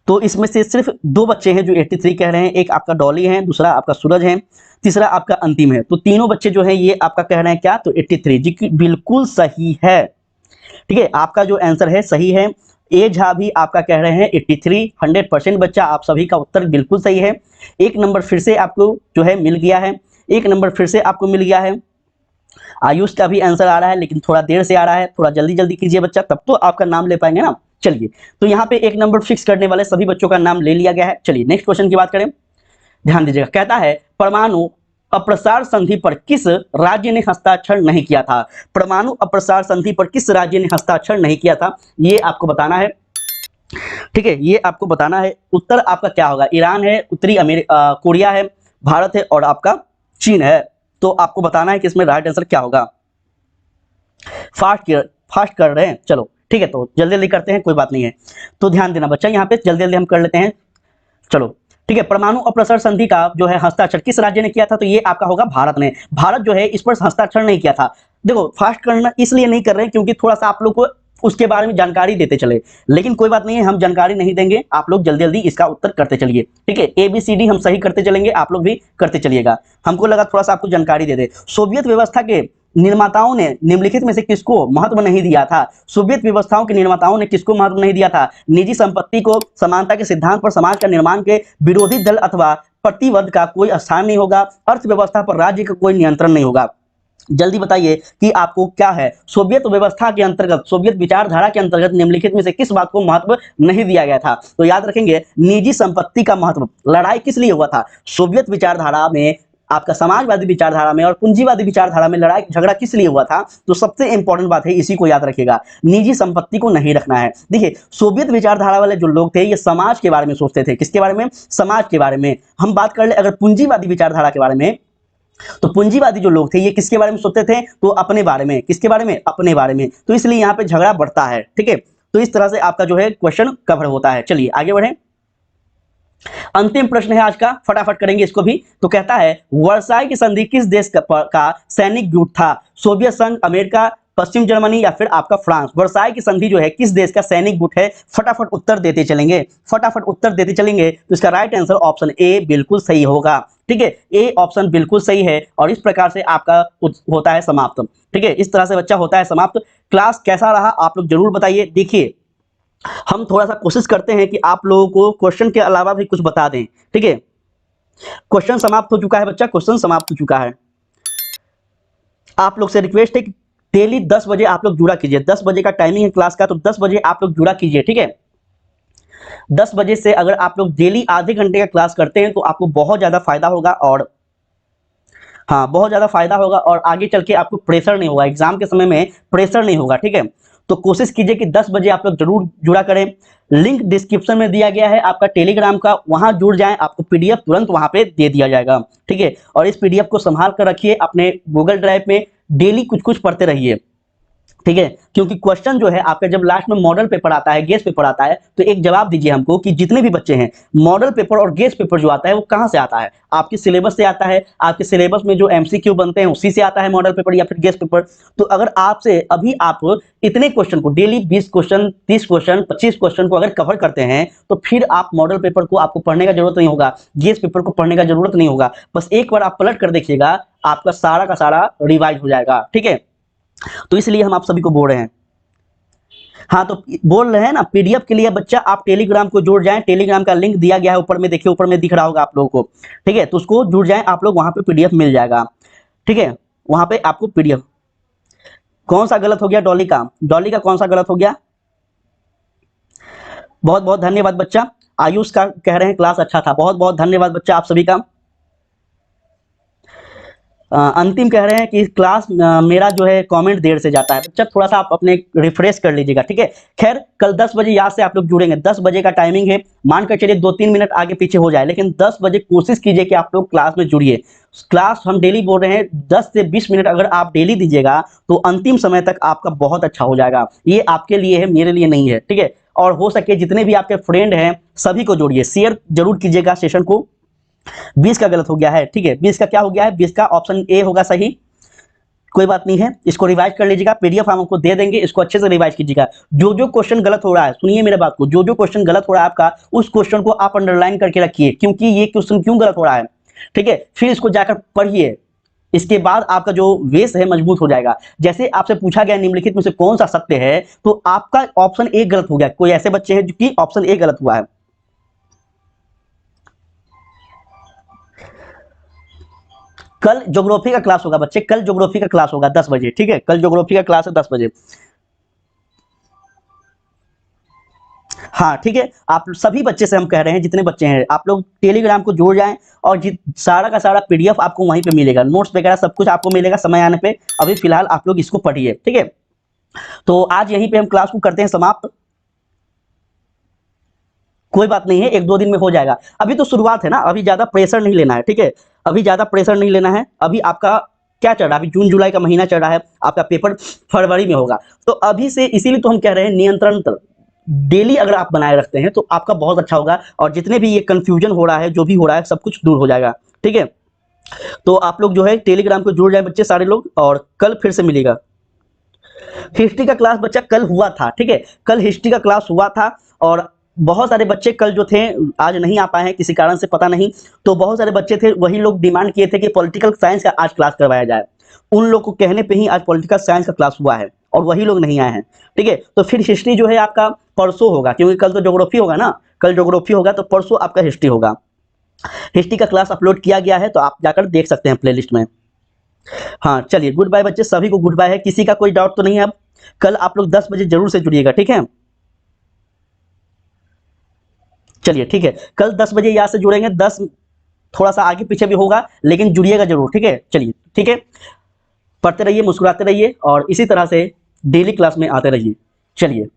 तो इसमें से सिर्फ 2 बच्चे हैं जो 83 कह रहे हैं, एक आपका डॉली है, दूसरा आपका सूरज है, तीसरा आपका अंतिम है। तो तीनों बच्चे जो है ये आपका कह रहे हैं क्या, तो 83, जी कि बिल्कुल सही है। ठीक है, आपका जो आंसर है सही है। ए झा भी आपका कह रहे हैं 83, 100% बच्चा, आप सभी का उत्तर बिल्कुल सही है। एक नंबर फिर से आपको जो है मिल गया है, एक नंबर फिर से आपको मिल गया है। आयुष का भी आंसर आ रहा है लेकिन थोड़ा देर से आ रहा है, थोड़ा जल्दी जल्दी कीजिए बच्चा, तब तो आपका नाम ले पाएंगे ना। चलिए, तो यहाँ पे एक नंबर फिक्स करने वाले सभी बच्चों का नाम ले लिया गया है। चलिए नेक्स्ट क्वेश्चन की बात करें, ध्यान दीजिएगा। कहता है परमाणु अप्रसार संधि पर किस राज्य ने हस्ताक्षर नहीं किया था? परमाणु अप्रसार संधि पर किस राज्य ने हस्ताक्षर नहीं किया था, ये आपको बताना है। ठीक है, ये आपको बताना है। उत्तर आपका क्या होगा? ईरान है, उत्तरी कोरिया है, भारत है और आपका चीन है। तो आपको बताना है कि इसमें राइट आंसर क्या होगा। फास्ट कर रहे हैं, चलो ठीक है, तो जल्दी जल्दी करते हैं, कोई बात नहीं है। तो ध्यान देना बच्चा, यहाँ पे जल्दी जल्दी हम कर लेते हैं। चलो ठीक है, परमाणु अप्रसार संधि का जो है हस्ताक्षर किस राज्य ने किया था, तो ये आपका होगा भारत ने। भारत जो है इस पर हस्ताक्षर नहीं किया था। देखो, फास्ट करना इसलिए नहीं कर रहे हैं क्योंकि थोड़ा सा आप लोग को उसके बारे में जानकारी देते चले, लेकिन कोई बात नहीं है, हम जानकारी नहीं देंगे, आप लोग जल्दी जल्दी इसका उत्तर करते चलिए। ठीक है, ABCD हम सही करते चलेंगे, आप लोग भी करते चलिएगा। हमको लगा थोड़ा सा आपको जानकारी दे दे। सोवियत व्यवस्था के निर्माताओं ने निम्नलिखित में से किसको महत्व नहीं दिया था? सोवियत व्यवस्थाओं के निर्माताओं ने किसको महत्व नहीं दिया था? निजी संपत्ति को, समानता के सिद्धांत पर समाज का निर्माण के, विरोधी दल अथवा प्रतिवाद का कोई स्थान नहीं होगा, अर्थव्यवस्था पर राज्य का कोई नियंत्रण नहीं होगा। जल्दी बताइए कि आपको क्या है? सोवियत व्यवस्था के अंतर्गत, सोवियत विचारधारा के अंतर्गत निम्नलिखित में से किस बात को महत्व नहीं दिया गया था? तो याद रखेंगे, निजी संपत्ति का महत्व। लड़ाई किस लिए हुआ था? सोवियत विचारधारा में, आपका समाजवादी विचारधारा में और पूंजीवादी विचारधारा में लड़ाई झगड़ा किस लिए हुआ था? तो सबसे इंपॉर्टेंट बात है, इसी को याद रखिएगा, निजी संपत्ति को नहीं रखना है। देखिए, सोवियत विचारधारा वाले जो लोग थे ये समाज के बारे में सोचते थे। किसके बारे में? समाज के बारे में। हम बात कर ले अगर पूंजीवादी विचारधारा के बारे में, तो पूंजीवादी जो लोग थे ये किसके बारे में सोचते थे? तो अपने बारे में। किसके बारे में? अपने बारे में। तो इसलिए यहाँ पे झगड़ा बढ़ता है। ठीक है, तो इस तरह से आपका जो है क्वेश्चन कवर होता है। चलिए आगे बढ़े, अंतिम प्रश्न है आज का, फटाफट करेंगे इसको भी। तो कहता है वर्साई की संधि किस देश का सैनिक गुट था? सोवियत संघ, अमेरिका, पश्चिम जर्मनी या फिर आपका फ्रांस? वर्साई की संधि जो है किस देश का सैनिक गुट है? फटाफट उत्तर देते चलेंगे, फटाफट उत्तर देते चलेंगे। तो इसका राइट आंसर ऑप्शन ए बिल्कुल सही होगा। ठीक है, ए ऑप्शन बिल्कुल सही है। और इस प्रकार से आपका होता है समाप्त। ठीक है, इस तरह से बच्चा होता है समाप्त। क्लास कैसा रहा आप लोग जरूर बताइए। देखिए, हम थोड़ा सा कोशिश करते हैं कि आप लोगों को क्वेश्चन के अलावा भी कुछ बता दें। ठीक है, क्वेश्चन समाप्त हो चुका है बच्चा, क्वेश्चन समाप्त हो चुका है। आप लोग से रिक्वेस्ट है कि डेली 10 बजे आप लोग जुड़ा कीजिए। 10 बजे का टाइमिंग है क्लास का, तो 10 बजे आप लोग जुड़ा कीजिए। ठीक है, 10 बजे से अगर आप लोग डेली आधे घंटे का क्लास करते हैं तो आपको बहुत ज़्यादा फायदा होगा, और हाँ, बहुत ज़्यादा फायदा होगा, और आगे चल के आपको प्रेशर नहीं होगा, एग्जाम के समय में प्रेशर नहीं होगा। ठीक है, तो कोशिश कीजिए कि 10 बजे आप लोग जरूर जुड़ा करें। लिंक डिस्क्रिप्शन में दिया गया है आपका टेलीग्राम का, वहां जुड़ जाएं, आपको PDF तुरंत वहां पे दे दिया जाएगा। ठीक है, और इस PDF को संभाल कर रखिए अपने गूगल ड्राइव में, डेली कुछ कुछ पढ़ते रहिए। ठीक है, क्योंकि क्वेश्चन जो है आपका जब लास्ट में मॉडल पेपर आता है, गेस पेपर आता है, तो एक जवाब दीजिए हमको कि जितने भी बच्चे हैं, मॉडल पेपर और गेस पेपर जो आता है वो कहां से आता है? आपके सिलेबस से आता है। आपके सिलेबस में जो MCQ बनते हैं उसी से आता है मॉडल पेपर या फिर गेस पेपर। तो अगर आपसे अभी आप इतने क्वेश्चन को डेली 20 क्वेश्चन, 30 क्वेश्चन, 25 क्वेश्चन को अगर कवर करते हैं, तो फिर आप मॉडल पेपर को आपको पढ़ने का जरूरत नहीं होगा, गेस पेपर को पढ़ने का जरूरत नहीं होगा। बस एक बार आप पलट कर देखिएगा, आपका सारा का सारा रिवाइज हो जाएगा। ठीक है, तो इसलिए हम आप सभी को बोल रहे हैं। हाँ, तो बोल रहे हैं ना, PDF के लिए बच्चा आप टेलीग्राम को जुड़ जाएं। टेलीग्राम का लिंक दिया गया है ऊपर में, देखिए ऊपर में दिख रहा होगा आप लोगों को। ठीक है, तो उसको जुड़ जाएं आप लोग, वहां पे PDF मिल जाएगा। ठीक है, वहां पे आपको PDF। कौन सा गलत हो गया? डॉली का, डॉली का कौन सा गलत हो गया? बहुत बहुत धन्यवाद बच्चा। आयुष का कह रहे हैं क्लास अच्छा था, बहुत बहुत धन्यवाद बच्चा आप सभी का। अंतिम कह रहे हैं कि क्लास मेरा जो है कमेंट देर से जाता है। बच्चा थोड़ा सा आप अपने रिफ्रेश कर लीजिएगा। ठीक है, खैर कल 10 बजे याद से आप लोग जुड़ेंगे। 10 बजे का टाइमिंग है, मान कर चलिए 2-3 मिनट आगे पीछे हो जाए, लेकिन 10 बजे कोशिश कीजिए कि आप लोग क्लास में जुड़िए। क्लास हम डेली बोल रहे हैं 10 से 20 मिनट अगर आप डेली दीजिएगा तो अंतिम समय तक आपका बहुत अच्छा हो जाएगा। ये आपके लिए है, मेरे लिए नहीं है। ठीक है, और हो सके जितने भी आपके फ्रेंड हैं सभी को जोड़िए, शेयर जरूर कीजिएगा सेशन को। 20 का गलत हो गया है। ठीक है, 20 का क्या हो गया है? 20 का ऑप्शन ए होगा सही। कोई बात नहीं है, इसको रिवाइज कर लीजिएगा, पीडीएफ हम आपको दे देंगे, इसको अच्छे से रिवाइज कीजिएगा। जो जो क्वेश्चन गलत हो रहा है, सुनिए मेरे बात को, जो जो क्वेश्चन गलत हो रहा है आपका, उस क्वेश्चन को आप अंडरलाइन करके रखिए, क्योंकि ये क्वेश्चन क्यों गलत हो रहा है, ठीक है। फिर इसको जाकर पढ़िए, इसके बाद आपका जो वेस है मजबूत हो जाएगा। जैसे आपसे पूछा गया निम्नलिखित में से कौन सा सत्य है, तो आपका ऑप्शन ए गलत हो गया। कोई ऐसे बच्चे हैं जो कि ऑप्शन ए गलत हुआ है। कल ज्योग्राफी का क्लास होगा बच्चे, कल ज्योग्राफी का क्लास होगा 10 बजे, ठीक है। कल ज्योग्राफी का क्लास है 10 बजे। हाँ ठीक है, आप सभी बच्चे से हम कह रहे हैं, जितने बच्चे हैं आप लोग टेलीग्राम को जुड़ जाएं, और सारा का सारा पीडीएफ आपको वहीं पे मिलेगा, नोट्स वगैरह सब कुछ आपको मिलेगा समय आने पे। अभी फिलहाल आप लोग इसको पढ़िए, ठीक है। तो आज यहीं पे हम क्लास को करते हैं समाप्त। कोई बात नहीं है, 1-2 दिन में हो जाएगा, अभी तो शुरुआत है ना, अभी ज्यादा प्रेशर नहीं लेना है, ठीक है। अभी ज्यादा प्रेशर नहीं लेना है। अभी आपका क्या चल रहा है, अभी जून जुलाई का महीना चल रहा है, आपका पेपर फरवरी में होगा। तो अभी से, इसीलिए तो हम कह रहे हैं नियंत्रण डेली अगर आप बनाए रखते हैं तो आपका बहुत अच्छा होगा, और जितने भी ये कंफ्यूजन हो रहा है, जो भी हो रहा है, सब कुछ दूर हो जाएगा, ठीक है। तो आप लोग जो है टेलीग्राम को जुड़ जाए बच्चे सारे लोग, और कल फिर से मिलेगा। हिस्ट्री का क्लास बच्चा कल हुआ था, ठीक है, कल हिस्ट्री का क्लास हुआ था, और बहुत सारे बच्चे कल जो थे आज नहीं आ पाए हैं, किसी कारण से पता नहीं। तो बहुत सारे बच्चे थे, वही लोग डिमांड किए थे कि पॉलिटिकल साइंस का आज क्लास करवाया जाए। उन लोग को कहने पे ही आज पॉलिटिकल साइंस का क्लास हुआ है, और वही लोग नहीं आए हैं, ठीक है। तो फिर हिस्ट्री जो है आपका परसों होगा, क्योंकि कल तो ज्योग्राफी होगा ना, कल ज्योग्राफी होगा, तो परसों आपका हिस्ट्री होगा। हिस्ट्री का क्लास अपलोड किया गया है, तो आप जाकर देख सकते हैं प्लेलिस्ट में। हाँ चलिए, गुड बाय बच्चे, सभी को गुड बाय है। किसी का कोई डाउट तो नहीं है अब? कल आप लोग 10 बजे जरूर से जुड़िएगा, ठीक है। चलिए ठीक है, कल 10 बजे यहाँ से जुड़ेंगे, 10 थोड़ा सा आगे पीछे भी होगा, लेकिन जुड़िएगा जरूर, ठीक है। चलिए ठीक है, पढ़ते रहिए, मुस्कुराते रहिए, और इसी तरह से डेली क्लास में आते रहिए। चलिए।